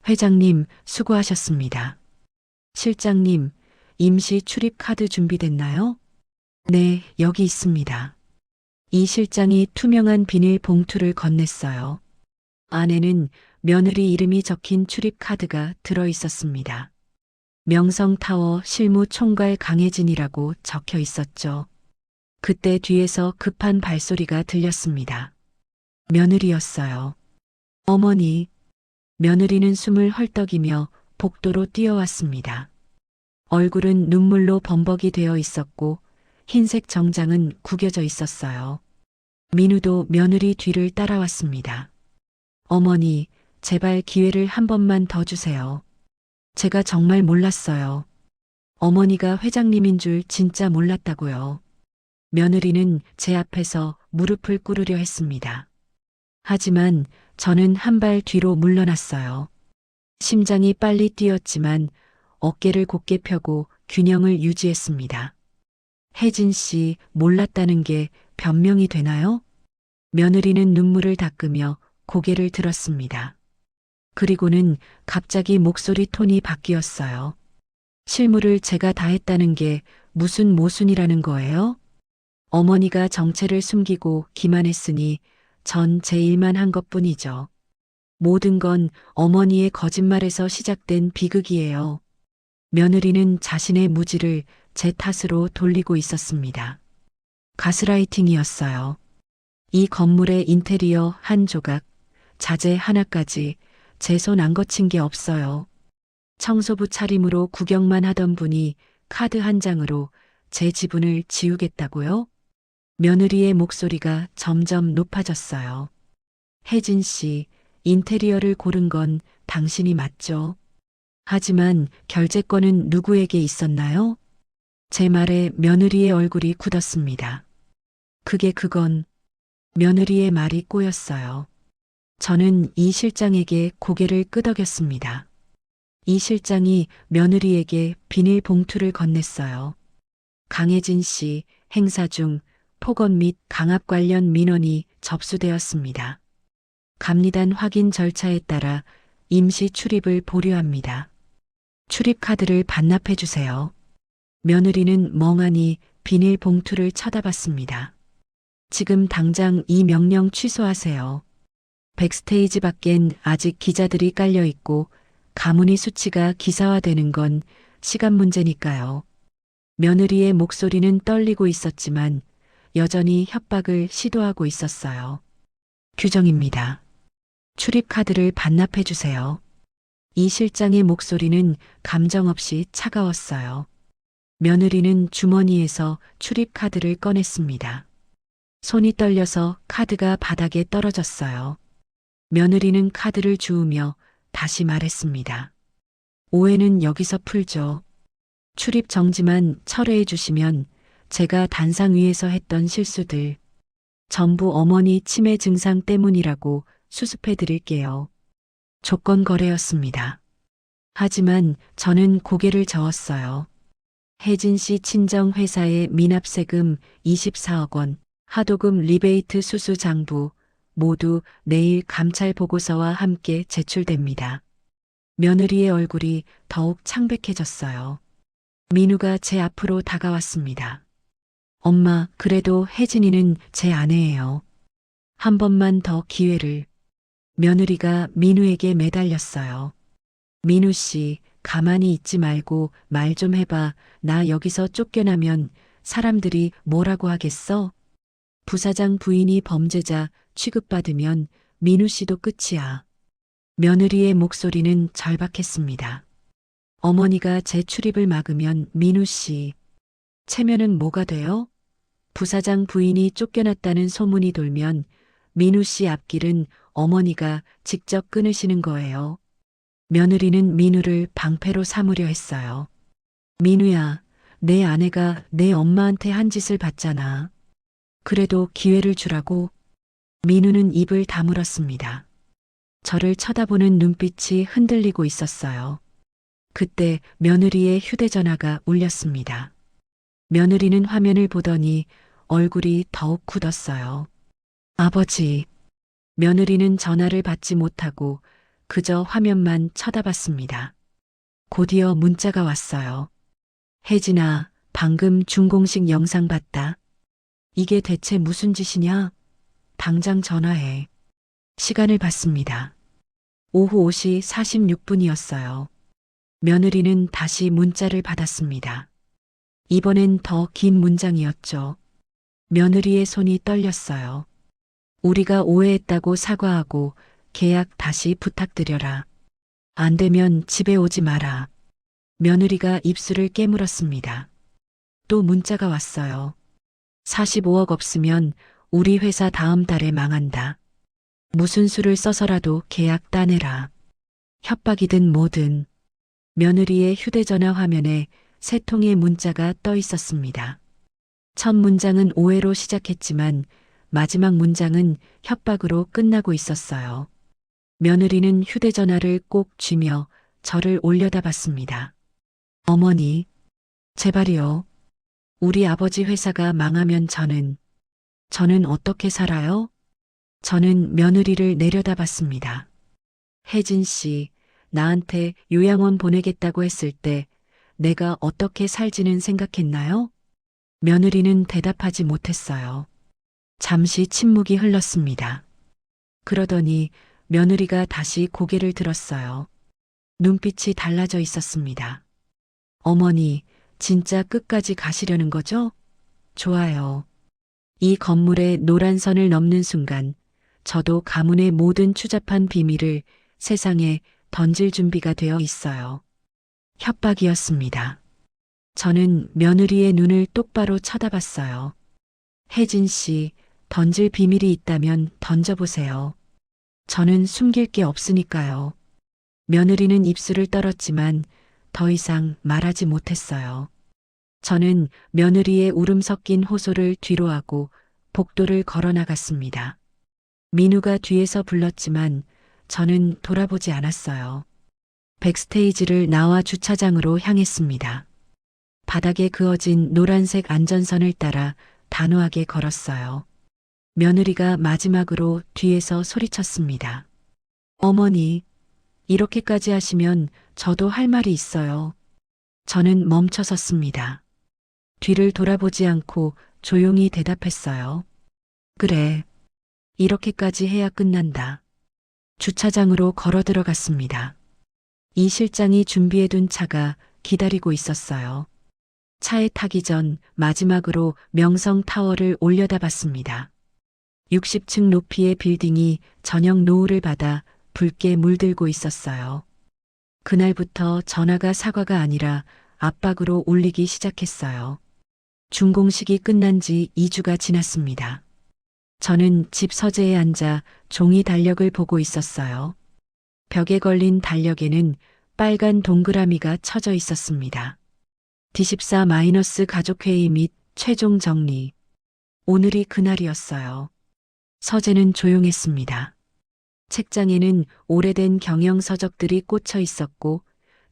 회장님, 수고하셨습니다. 실장님, 임시 출입 카드 준비됐나요? 네, 여기 있습니다. 이 실장이 투명한 비닐 봉투를 건넸어요. 안에는 며느리 이름이 적힌 출입 카드가 들어 있었습니다. 명성타워 실무총괄 강혜진이라고 적혀 있었죠. 그때 뒤에서 급한 발소리가 들렸습니다. 며느리였어요. 어머니, 며느리는 숨을 헐떡이며 복도로 뛰어왔습니다. 얼굴은 눈물로 범벅이 되어 있었고 흰색 정장은 구겨져 있었어요. 민우도 며느리 뒤를 따라왔습니다. 어머니, 제발 기회를 한 번만 더 주세요. 제가 정말 몰랐어요. 어머니가 회장님인 줄 진짜 몰랐다고요. 며느리는 제 앞에서 무릎을 꿇으려 했습니다. 하지만 저는 한 발 뒤로 물러났어요. 심장이 빨리 뛰었지만 어깨를 곧게 펴고 균형을 유지했습니다. 혜진 씨, 몰랐다는 게 변명이 되나요? 며느리는 눈물을 닦으며 고개를 들었습니다. 그리고는 갑자기 목소리 톤이 바뀌었어요. 실무를 제가 다 했다는 게 무슨 모순이라는 거예요? 어머니가 정체를 숨기고 기만했으니 전 제 일만 한 것뿐이죠. 모든 건 어머니의 거짓말에서 시작된 비극이에요. 며느리는 자신의 무지를 제 탓으로 돌리고 있었습니다. 가스라이팅이었어요. 이 건물의 인테리어 한 조각, 자재 하나까지 제 손 안 거친 게 없어요. 청소부 차림으로 구경만 하던 분이 카드 한 장으로 제 지분을 지우겠다고요? 며느리의 목소리가 점점 높아졌어요. 혜진 씨, 인테리어를 고른 건 당신이 맞죠? 하지만 결재권은 누구에게 있었나요? 제 말에 며느리의 얼굴이 굳었습니다. 그건 며느리의 말이 꼬였어요. 저는 이 실장에게 고개를 끄덕였습니다. 이 실장이 며느리에게 비닐 봉투를 건넸어요. 강혜진 씨, 행사 중 폭언 및 강압 관련 민원이 접수되었습니다. 감리단 확인 절차에 따라 임시 출입을 보류합니다. 출입 카드를 반납해 주세요. 며느리는 멍하니 비닐 봉투를 쳐다봤습니다. 지금 당장 이 명령 취소하세요. 백스테이지 밖엔 아직 기자들이 깔려 있고 가문의 수치가 기사화되는 건 시간 문제니까요. 며느리의 목소리는 떨리고 있었지만 여전히 협박을 시도하고 있었어요. 규정입니다. 출입 카드를 반납해 주세요. 이 실장의 목소리는 감정 없이 차가웠어요. 며느리는 주머니에서 출입 카드를 꺼냈습니다. 손이 떨려서 카드가 바닥에 떨어졌어요. 며느리는 카드를 주우며 다시 말했습니다. 오해는 여기서 풀죠. 출입 정지만 철회해 주시면 제가 단상 위에서 했던 실수들, 전부 어머니 치매 증상 때문이라고 수습해 드릴게요. 조건 거래였습니다. 하지만 저는 고개를 저었어요. 혜진 씨 친정 회사의 미납세금 24억 원, 하도급 리베이트 수수 장부 모두 내일 감찰 보고서와 함께 제출됩니다. 며느리의 얼굴이 더욱 창백해졌어요. 민우가 제 앞으로 다가왔습니다. 엄마, 그래도 혜진이는 제 아내예요. 한 번만 더 기회를. 며느리가 민우에게 매달렸어요. 민우 씨, 가만히 있지 말고 말 좀 해봐. 나 여기서 쫓겨나면 사람들이 뭐라고 하겠어? 부사장 부인이 범죄자 취급받으면 민우 씨도 끝이야. 며느리의 목소리는 절박했습니다. 어머니가 제 출입을 막으면 민우 씨, 체면은 뭐가 돼요? 부사장 부인이 쫓겨났다는 소문이 돌면 민우 씨 앞길은 어머니가 직접 끊으시는 거예요. 며느리는 민우를 방패로 삼으려 했어요. 민우야, 내 아내가 내 엄마한테 한 짓을 봤잖아. 그래도 기회를 주라고. 민우는 입을 다물었습니다. 저를 쳐다보는 눈빛이 흔들리고 있었어요. 그때 며느리의 휴대전화가 울렸습니다. 며느리는 화면을 보더니 얼굴이 더욱 굳었어요. 아버지. 며느리는 전화를 받지 못하고 그저 화면만 쳐다봤습니다. 곧이어 문자가 왔어요. 혜진아, 방금 준공식 영상 봤다. 이게 대체 무슨 짓이냐? 당장 전화해. 시간을 봤습니다. 오후 5시 46분이었어요. 며느리는 다시 문자를 받았습니다. 이번엔 더 긴 문장이었죠. 며느리의 손이 떨렸어요. 우리가 오해했다고 사과하고 계약 다시 부탁드려라. 안 되면 집에 오지 마라. 며느리가 입술을 깨물었습니다. 또 문자가 왔어요. 45억 없으면 우리 회사 다음 달에 망한다. 무슨 수를 써서라도 계약 따내라. 협박이든 뭐든. 며느리의 휴대전화 화면에 세 통의 문자가 떠 있었습니다. 첫 문장은 오해로 시작했지만 마지막 문장은 협박으로 끝나고 있었어요. 며느리는 휴대전화를 꼭 쥐며 저를 올려다봤습니다. 어머니, 제발이요. 우리 아버지 회사가 망하면 저는 어떻게 살아요? 저는 며느리를 내려다봤습니다. 혜진 씨, 나한테 요양원 보내겠다고 했을 때 내가 어떻게 살지는 생각했나요? 며느리는 대답하지 못했어요. 잠시 침묵이 흘렀습니다. 그러더니 며느리가 다시 고개를 들었어요. 눈빛이 달라져 있었습니다. 어머니, 진짜 끝까지 가시려는 거죠? 좋아요. 이 건물의 노란 선을 넘는 순간 저도 가문의 모든 추잡한 비밀을 세상에 던질 준비가 되어 있어요. 협박이었습니다. 저는 며느리의 눈을 똑바로 쳐다봤어요. 혜진 씨, 던질 비밀이 있다면 던져보세요. 저는 숨길 게 없으니까요. 며느리는 입술을 떨었지만 더 이상 말하지 못했어요. 저는 며느리의 울음 섞인 호소를 뒤로하고 복도를 걸어 나갔습니다. 민우가 뒤에서 불렀지만 저는 돌아보지 않았어요. 백스테이지를 나와 주차장으로 향했습니다. 바닥에 그어진 노란색 안전선을 따라 단호하게 걸었어요. 며느리가 마지막으로 뒤에서 소리쳤습니다. 어머니, 이렇게까지 하시면 저도 할 말이 있어요. 저는 멈춰섰습니다. 뒤를 돌아보지 않고 조용히 대답했어요. 그래, 이렇게까지 해야 끝난다. 주차장으로 걸어 들어갔습니다. 이 실장이 준비해둔 차가 기다리고 있었어요. 차에 타기 전 마지막으로 명성타워를 올려다봤습니다. 60층 높이의 빌딩이 저녁 노을을 받아 붉게 물들고 있었어요. 그날부터 전화가 사과가 아니라 압박으로 울리기 시작했어요. 준공식이 끝난 지 2주가 지났습니다. 저는 집 서재에 앉아 종이 달력을 보고 있었어요. 벽에 걸린 달력에는 빨간 동그라미가 쳐져 있었습니다. D14- 가족회의 및 최종 정리. 오늘이 그날이었어요. 서재는 조용했습니다. 책장에는 오래된 경영서적들이 꽂혀 있었고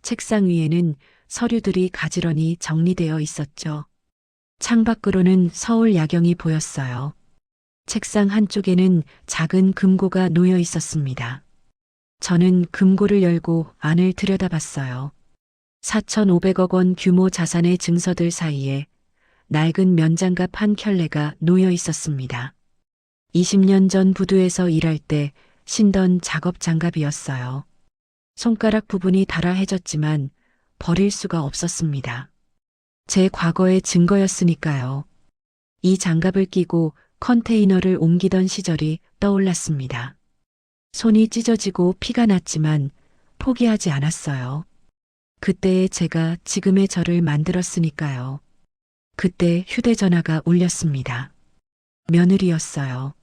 책상 위에는 서류들이 가지런히 정리되어 있었죠. 창밖으로는 서울 야경이 보였어요. 책상 한쪽에는 작은 금고가 놓여 있었습니다. 저는 금고를 열고 안을 들여다봤어요. 4,500억 원 규모 자산의 증서들 사이에 낡은 면장갑 한 켤레가 놓여 있었습니다. 20년 전 부두에서 일할 때 신던 작업 장갑이었어요. 손가락 부분이 닳아해졌지만 버릴 수가 없었습니다. 제 과거의 증거였으니까요. 이 장갑을 끼고 컨테이너를 옮기던 시절이 떠올랐습니다. 손이 찢어지고 피가 났지만 포기하지 않았어요. 그때의 제가 지금의 저를 만들었으니까요. 그때 휴대전화가 울렸습니다. 며느리였어요.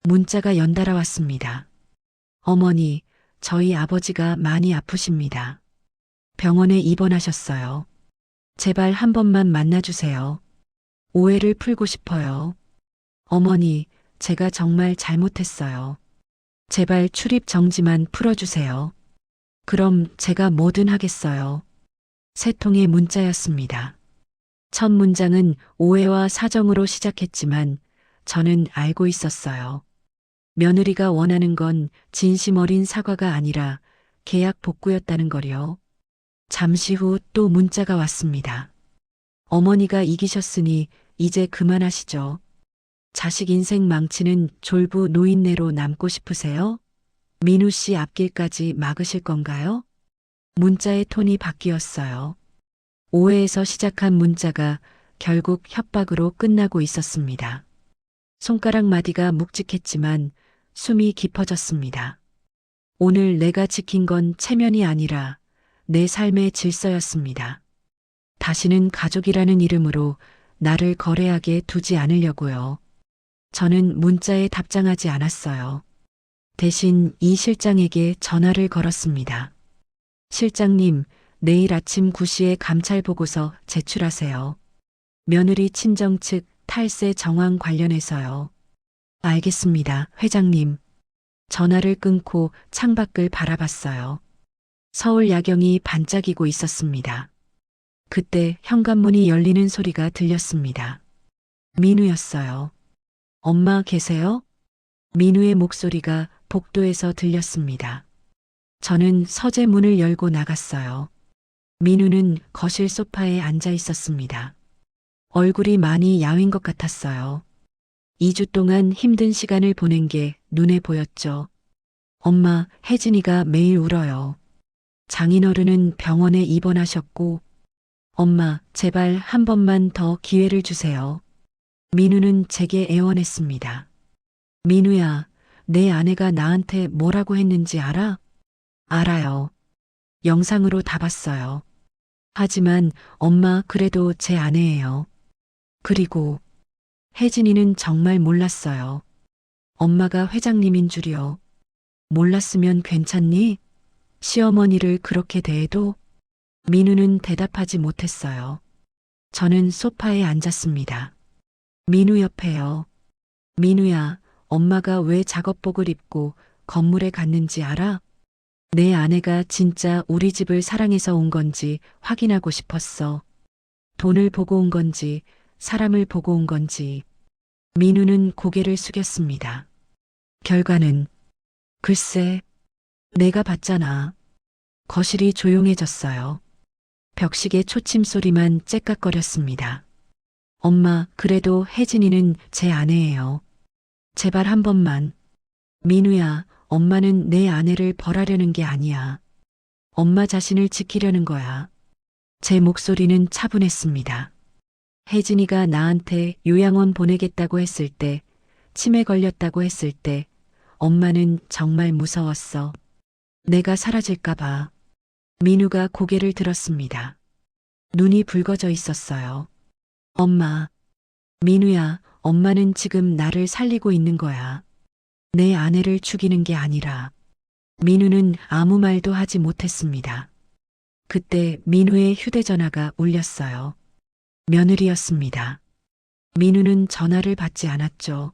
문자가 연달아 왔습니다. 어머니, 저희 아버지가 많이 아프십니다. 병원에 입원하셨어요. 제발 한 번만 만나주세요. 오해를 풀고 싶어요. 어머니, 제가 정말 잘못했어요. 제발 출입 정지만 풀어주세요. 그럼 제가 뭐든 하겠어요. 세 통의 문자였습니다. 첫 문장은 오해와 사정으로 시작했지만 저는 알고 있었어요. 며느리가 원하는 건 진심 어린 사과가 아니라 계약 복구였다는 거요. 잠시 후 또 문자가 왔습니다. 어머니가 이기셨으니 이제 그만하시죠. 자식 인생 망치는 졸부 노인네로 남고 싶으세요? 민우 씨 앞길까지 막으실 건가요? 문자의 톤이 바뀌었어요. 오해에서 시작한 문자가 결국 협박으로 끝나고 있었습니다. 손가락 마디가 묵직했지만 숨이 깊어졌습니다. 오늘 내가 지킨 건 체면이 아니라 내 삶의 질서였습니다. 다시는 가족이라는 이름으로 나를 거래하게 두지 않으려고요. 저는 문자에 답장하지 않았어요. 대신 이 실장에게 전화를 걸었습니다. 실장님, 내일 아침 9시에 감찰 보고서 제출하세요. 며느리 친정 측 탈세 정황 관련해서요. 알겠습니다, 회장님. 전화를 끊고 창밖을 바라봤어요. 서울 야경이 반짝이고 있었습니다. 그때 현관문이 열리는 소리가 들렸습니다. 민우였어요. 엄마 계세요? 민우의 목소리가 복도에서 들렸습니다. 저는 서재 문을 열고 나갔어요. 민우는 거실 소파에 앉아 있었습니다. 얼굴이 많이 야윈 것 같았어요. 2주 동안 힘든 시간을 보낸 게 눈에 보였죠. 엄마, 혜진이가 매일 울어요. 장인어른은 병원에 입원하셨고, 엄마, 제발 한 번만 더 기회를 주세요. 민우는 제게 애원했습니다. 민우야, 내 아내가 나한테 뭐라고 했는지 알아? 알아요. 영상으로 다 봤어요. 하지만 엄마 그래도 제 아내예요. 그리고 혜진이는 정말 몰랐어요. 엄마가 회장님인 줄이요. 몰랐으면 괜찮니? 시어머니를 그렇게 대해도? 민우는 대답하지 못했어요. 저는 소파에 앉았습니다. 민우 옆에요. 민우야, 엄마가 왜 작업복을 입고 건물에 갔는지 알아? 내 아내가 진짜 우리 집을 사랑해서 온 건지 확인하고 싶었어. 돈을 보고 온 건지, 사람을 보고 온 건지. 민우는 고개를 숙였습니다. 결과는 글쎄, 내가 봤잖아. 거실이 조용해졌어요. 벽시계 초침 소리만 째깍거렸습니다. 엄마, 그래도 혜진이는 제 아내예요. 제발 한 번만. 민우야, 엄마는 내 아내를 벌하려는 게 아니야. 엄마 자신을 지키려는 거야. 제 목소리는 차분했습니다. 혜진이가 나한테 요양원 보내겠다고 했을 때, 치매 걸렸다고 했을 때, 엄마는 정말 무서웠어. 내가 사라질까봐. 민우가 고개를 들었습니다. 눈이 붉어져 있었어요. 엄마. 민우야, 엄마는 지금 나를 살리고 있는 거야. 내 아내를 죽이는 게 아니라. 민우는 아무 말도 하지 못했습니다. 그때 민우의 휴대전화가 울렸어요. 며느리였습니다. 민우는 전화를 받지 않았죠.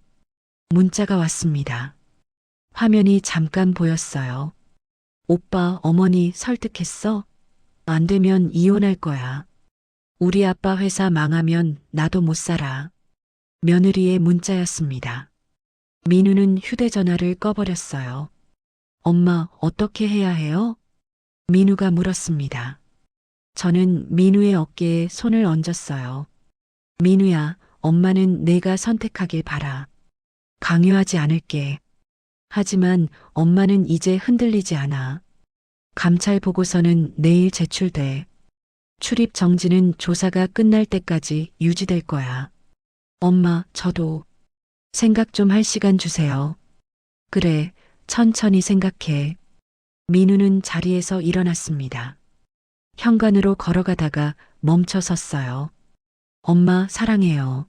문자가 왔습니다. 화면이 잠깐 보였어요. 오빠, 어머니 설득했어? 안 되면 이혼할 거야. 우리 아빠 회사 망하면 나도 못 살아. 며느리의 문자였습니다. 민우는 휴대전화를 꺼버렸어요. 엄마, 어떻게 해야 해요? 민우가 물었습니다. 저는 민우의 어깨에 손을 얹었어요. 민우야, 엄마는 내가 선택하길 바라. 강요하지 않을게. 하지만 엄마는 이제 흔들리지 않아. 감찰 보고서는 내일 제출돼. 출입 정지는 조사가 끝날 때까지 유지될 거야. 엄마, 저도 생각 좀 할 시간 주세요. 그래, 천천히 생각해. 민우는 자리에서 일어났습니다. 현관으로 걸어가다가 멈춰 섰어요. 엄마, 사랑해요.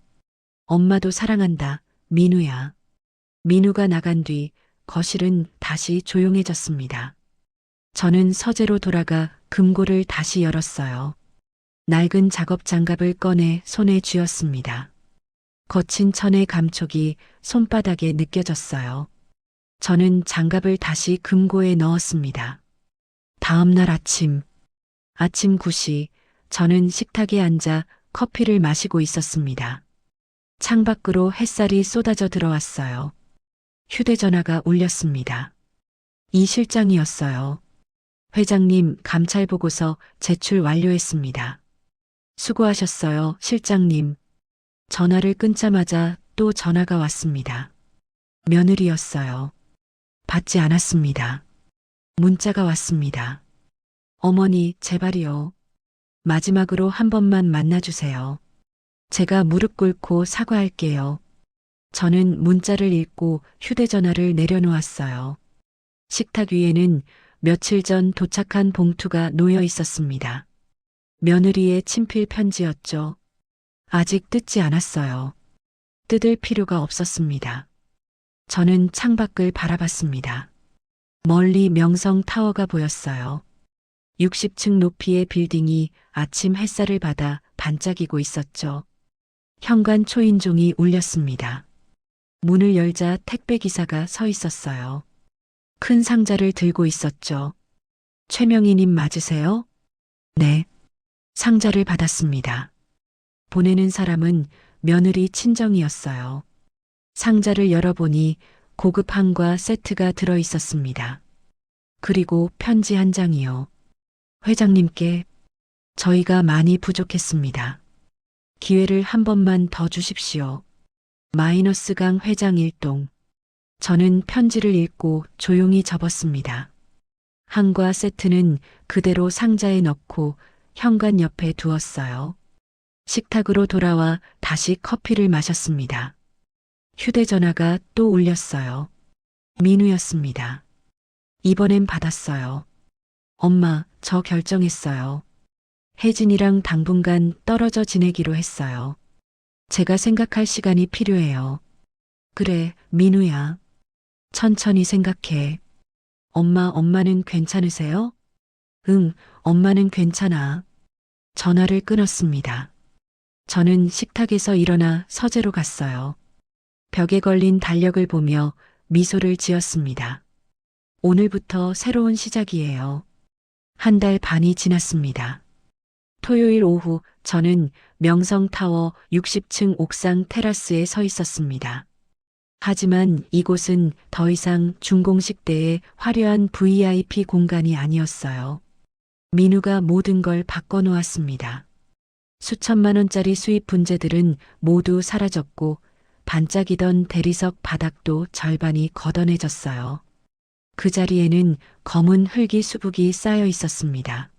엄마도 사랑한다, 민우야. 민우가 나간 뒤 거실은 다시 조용해졌습니다. 저는 서재로 돌아가 금고를 다시 열었어요. 낡은 작업 장갑을 꺼내 손에 쥐었습니다. 거친 천의 감촉이 손바닥에 느껴졌어요. 저는 장갑을 다시 금고에 넣었습니다. 다음 날 아침 9시 저는 식탁에 앉아 커피를 마시고 있었습니다. 창밖으로 햇살이 쏟아져 들어왔어요. 휴대전화가 울렸습니다. 이 실장이었어요. 회장님, 감찰 보고서 제출 완료했습니다. 수고하셨어요, 실장님. 전화를 끊자마자 또 전화가 왔습니다. 며느리였어요. 받지 않았습니다. 문자가 왔습니다. 어머니, 제발이요. 마지막으로 한 번만 만나주세요. 제가 무릎 꿇고 사과할게요. 저는 문자를 읽고 휴대전화를 내려놓았어요. 식탁 위에는 며칠 전 도착한 봉투가 놓여 있었습니다. 며느리의 친필 편지였죠. 아직 뜯지 않았어요. 뜯을 필요가 없었습니다. 저는 창밖을 바라봤습니다. 멀리 명성 타워가 보였어요. 60층 높이의 빌딩이 아침 햇살을 받아 반짝이고 있었죠. 현관 초인종이 울렸습니다. 문을 열자 택배 기사가 서 있었어요. 큰 상자를 들고 있었죠. 최명희님 맞으세요? 네. 상자를 받았습니다. 보내는 사람은 며느리 친정이었어요. 상자를 열어보니 고급 한과 세트가 들어 있었습니다. 그리고 편지 한 장이요. 회장님께 저희가 많이 부족했습니다. 기회를 한 번만 더 주십시오. 마이너스강 회장 일동. 저는 편지를 읽고 조용히 접었습니다. 한과 세트는 그대로 상자에 넣고 현관 옆에 두었어요. 식탁으로 돌아와 다시 커피를 마셨습니다. 휴대전화가 또 울렸어요. 민우였습니다. 이번엔 받았어요. 엄마, 저 결정했어요. 혜진이랑 당분간 떨어져 지내기로 했어요. 제가 생각할 시간이 필요해요. 그래, 민우야. 천천히 생각해. 엄마는 괜찮으세요? 응, 엄마는 괜찮아. 전화를 끊었습니다. 저는 식탁에서 일어나 서재로 갔어요. 벽에 걸린 달력을 보며 미소를 지었습니다. 오늘부터 새로운 시작이에요. 한 달 반이 지났습니다. 토요일 오후 저는 명성타워 60층 옥상 테라스에 서 있었습니다. 하지만 이곳은 더 이상 중공식대의 화려한 VIP 공간이 아니었어요. 민우가 모든 걸 바꿔놓았습니다. 수천만 원짜리 수입 분재들은 모두 사라졌고 반짝이던 대리석 바닥도 절반이 걷어내졌어요. 그 자리에는 검은 흙이 수북이 쌓여 있었습니다.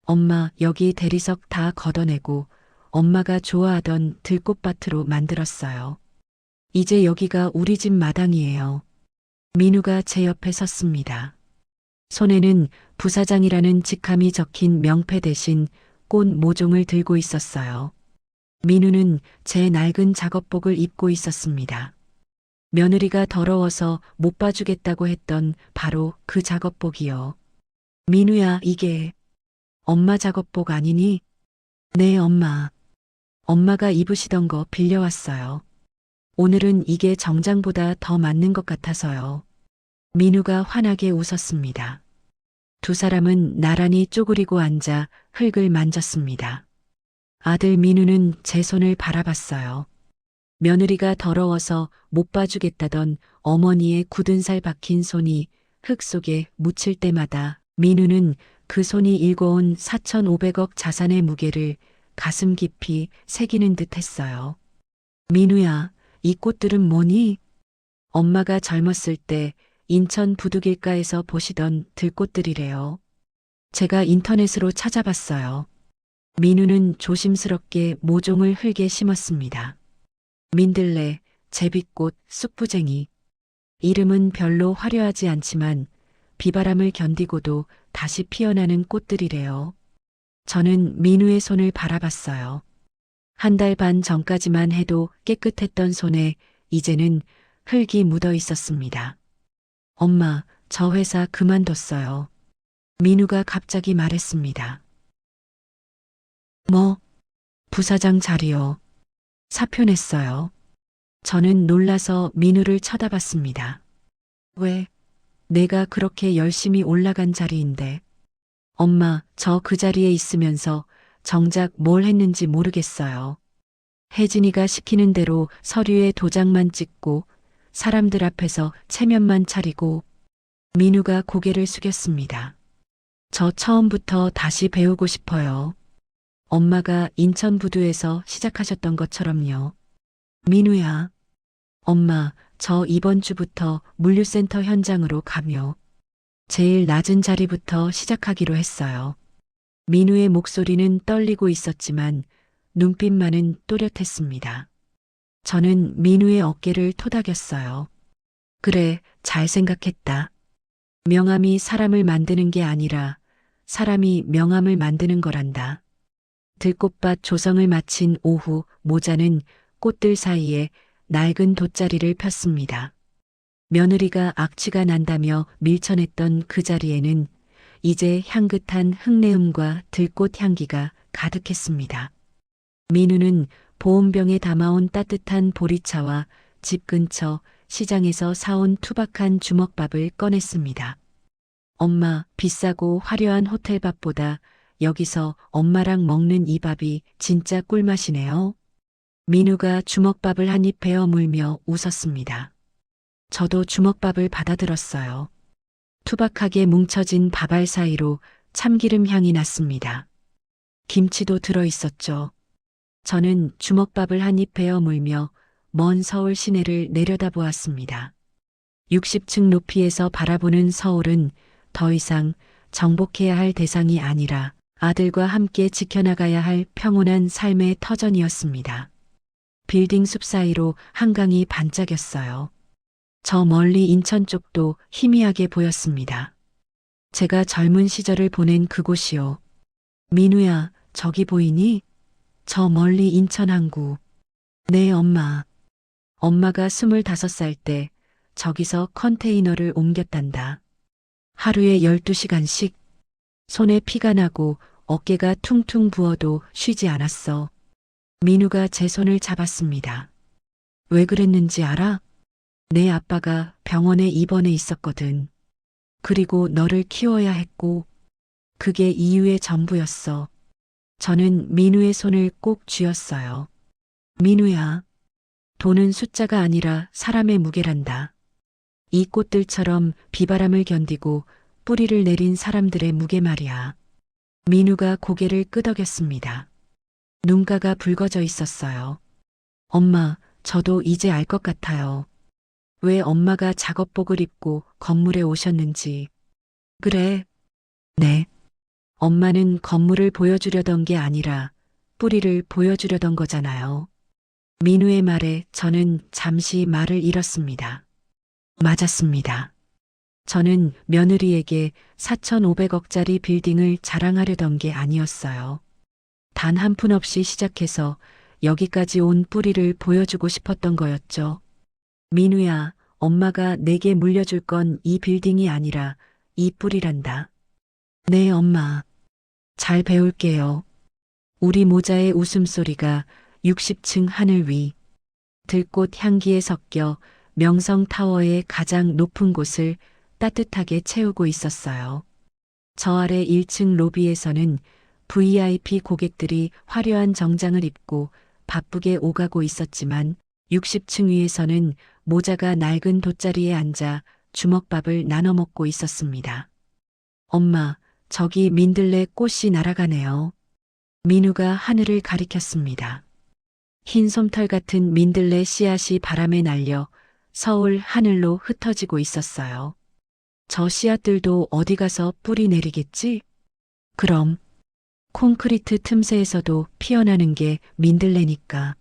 엄마, 여기 대리석 다 걷어내고 엄마가 좋아하던 들꽃밭으로 만들었어요. 이제 여기가 우리 집 마당이에요. 민우가 제 옆에 섰습니다. 손에는 부사장이라는 직함이 적힌 명패 대신 꽃 모종을 들고 있었어요. 민우는 제 낡은 작업복을 입고 있었습니다. 며느리가 더러워서 못 봐주겠다고 했던 바로 그 작업복이요. 민우야, 이게 엄마 작업복 아니니? 네, 엄마. 엄마가 입으시던 거 빌려왔어요. 오늘은 이게 정장보다 더 맞는 것 같아서요. 민우가 환하게 웃었습니다. 두 사람은 나란히 쪼그리고 앉아 흙을 만졌습니다. 아들 민우는 제 손을 바라봤어요. 며느리가 더러워서 못 봐주겠다던 어머니의 굳은 살 박힌 손이 흙 속에 묻힐 때마다 민우는 그 손이 일궈온 4,500억 자산의 무게를 가슴 깊이 새기는 듯 했어요. 민우야, 이 꽃들은 뭐니? 엄마가 젊었을 때 인천 부두길가에서 보시던 들꽃들이래요. 제가 인터넷으로 찾아봤어요. 민우는 조심스럽게 모종을 흙에 심었습니다. 민들레, 제비꽃, 쑥부쟁이. 이름은 별로 화려하지 않지만 비바람을 견디고도 다시 피어나는 꽃들이래요. 저는 민우의 손을 바라봤어요. 한 달 반 전까지만 해도 깨끗했던 손에 이제는 흙이 묻어 있었습니다. 엄마, 저 회사 그만뒀어요. 민우가 갑자기 말했습니다. 뭐? 부사장 자리요. 사표 냈어요. 저는 놀라서 민우를 쳐다봤습니다. 왜? 내가 그렇게 열심히 올라간 자리인데. 엄마, 저 그 자리에 있으면서 정작 뭘 했는지 모르겠어요. 혜진이가 시키는 대로 서류에 도장만 찍고 사람들 앞에서 체면만 차리고. 민우가 고개를 숙였습니다. 저 처음부터 다시 배우고 싶어요. 엄마가 인천 부두에서 시작하셨던 것처럼요. 민우야. 엄마, 저 이번 주부터 물류센터 현장으로 가며 제일 낮은 자리부터 시작하기로 했어요. 민우의 목소리는 떨리고 있었지만 눈빛만은 또렷했습니다. 저는 민우의 어깨를 토닥였어요. 그래, 잘 생각했다. 명함이 사람을 만드는 게 아니라 사람이 명함을 만드는 거란다. 들꽃밭 조성을 마친 오후 모자는 꽃들 사이에 낡은 돗자리를 폈습니다. 며느리가 악취가 난다며 밀쳐냈던 그 자리에는 이제 향긋한 흙내음과 들꽃 향기가 가득했습니다. 민우는 보온병에 담아온 따뜻한 보리차와 집 근처 시장에서 사온 투박한 주먹밥을 꺼냈습니다. 엄마, 비싸고 화려한 호텔밥보다 여기서 엄마랑 먹는 이 밥이 진짜 꿀맛이네요. 민우가 주먹밥을 한 입 베어 물며 웃었습니다. 저도 주먹밥을 받아들었어요. 투박하게 뭉쳐진 밥알 사이로 참기름 향이 났습니다. 김치도 들어 있었죠. 저는 주먹밥을 한 입 베어 물며 먼 서울 시내를 내려다보았습니다. 60층 높이에서 바라보는 서울은 더 이상 정복해야 할 대상이 아니라 아들과 함께 지켜나가야 할 평온한 삶의 터전이었습니다. 빌딩 숲 사이로 한강이 반짝였어요. 저 멀리 인천 쪽도 희미하게 보였습니다. 제가 젊은 시절을 보낸 그곳이요. 민우야, 저기 보이니? 저 멀리 인천 항구. 네, 엄마. 엄마가 25살 때 저기서 컨테이너를 옮겼단다. 하루에 12시간씩 손에 피가 나고 어깨가 퉁퉁 부어도 쉬지 않았어. 민우가 제 손을 잡았습니다. 왜 그랬는지 알아? 내 아빠가 병원에 입원해 있었거든. 그리고 너를 키워야 했고, 그게 이유의 전부였어. 저는 민우의 손을 꼭 쥐었어요. 민우야, 돈은 숫자가 아니라 사람의 무게란다. 이 꽃들처럼 비바람을 견디고 뿌리를 내린 사람들의 무게 말이야. 민우가 고개를 끄덕였습니다. 눈가가 붉어져 있었어요. 엄마, 저도 이제 알 것 같아요. 왜 엄마가 작업복을 입고 건물에 오셨는지. 그래. 네. 엄마는 건물을 보여주려던 게 아니라 뿌리를 보여주려던 거잖아요. 민우의 말에 저는 잠시 말을 잃었습니다. 맞았습니다. 저는 며느리에게 4,500억짜리 빌딩을 자랑하려던 게 아니었어요. 단 한 푼 없이 시작해서 여기까지 온 뿌리를 보여주고 싶었던 거였죠. 민우야, 엄마가 내게 물려줄 건 이 빌딩이 아니라 이 뿌리란다. 네, 엄마. 잘 배울게요. 우리 모자의 웃음소리가 60층 하늘 위 들꽃 향기에 섞여 명성타워의 가장 높은 곳을 따뜻하게 채우고 있었어요. 저 아래 1층 로비에서는 VIP 고객들이 화려한 정장을 입고 바쁘게 오가고 있었지만 60층 위에서는 모자가 낡은 돗자리에 앉아 주먹밥을 나눠 먹고 있었습니다. 엄마, 저기 민들레 꽃이 날아가네요. 민우가 하늘을 가리켰습니다. 흰 솜털 같은 민들레 씨앗이 바람에 날려 서울 하늘로 흩어지고 있었어요. 저 씨앗들도 어디 가서 뿌리 내리겠지? 그럼 콘크리트 틈새에서도 피어나는 게 민들레니까.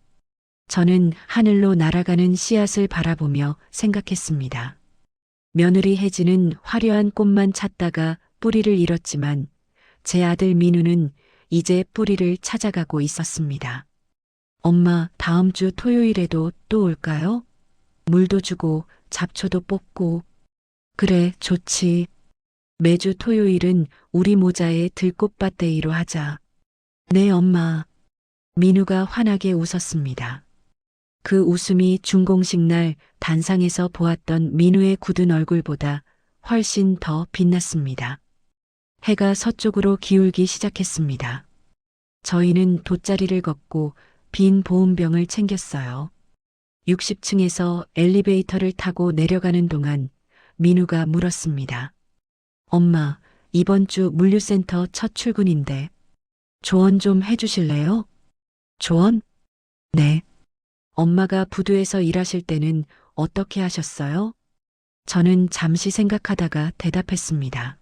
저는 하늘로 날아가는 씨앗을 바라보며 생각했습니다. 며느리 혜진은 화려한 꽃만 찾다가 뿌리를 잃었지만 제 아들 민우는 이제 뿌리를 찾아가고 있었습니다. 엄마, 다음 주 토요일에도 또 올까요? 물도 주고 잡초도 뽑고. 그래, 좋지. 매주 토요일은 우리 모자에 들꽃밭 데이로 하자. 네, 엄마. 민우가 환하게 웃었습니다. 그 웃음이 준공식 날 단상에서 보았던 민우의 굳은 얼굴보다 훨씬 더 빛났습니다. 해가 서쪽으로 기울기 시작했습니다. 저희는 돗자리를 걷고 빈 보온병을 챙겼어요. 60층에서 엘리베이터를 타고 내려가는 동안 민우가 물었습니다. 엄마, 이번 주 물류센터 첫 출근인데 조언 좀 해주실래요? 조언? 네. 엄마가 부두에서 일하실 때는 어떻게 하셨어요? 저는 잠시 생각하다가 대답했습니다.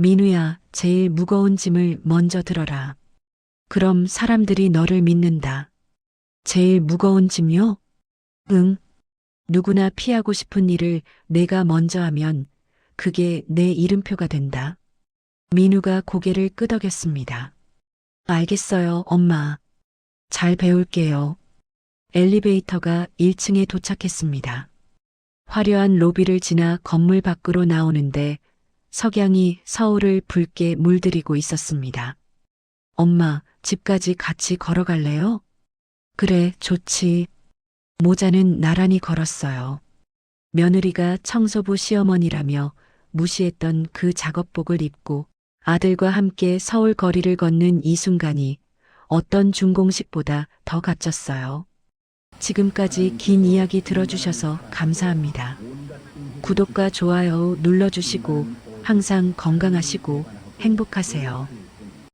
민우야, 제일 무거운 짐을 먼저 들어라. 그럼 사람들이 너를 믿는다. 제일 무거운 짐이요? 응. 누구나 피하고 싶은 일을 내가 먼저 하면 그게 내 이름표가 된다. 민우가 고개를 끄덕였습니다. 알겠어요, 엄마. 잘 배울게요. 엘리베이터가 1층에 도착했습니다. 화려한 로비를 지나 건물 밖으로 나오는데 석양이 서울을 붉게 물들이고 있었습니다. 엄마, 집까지 같이 걸어갈래요? 그래, 좋지. 모자는 나란히 걸었어요. 며느리가 청소부 시어머니라며 무시했던 그 작업복을 입고 아들과 함께 서울 거리를 걷는 이 순간이 어떤 준공식보다 더 값졌어요. 지금까지 긴 이야기 들어주셔서 감사합니다. 구독과 좋아요 눌러주시고 항상 건강하시고 행복하세요.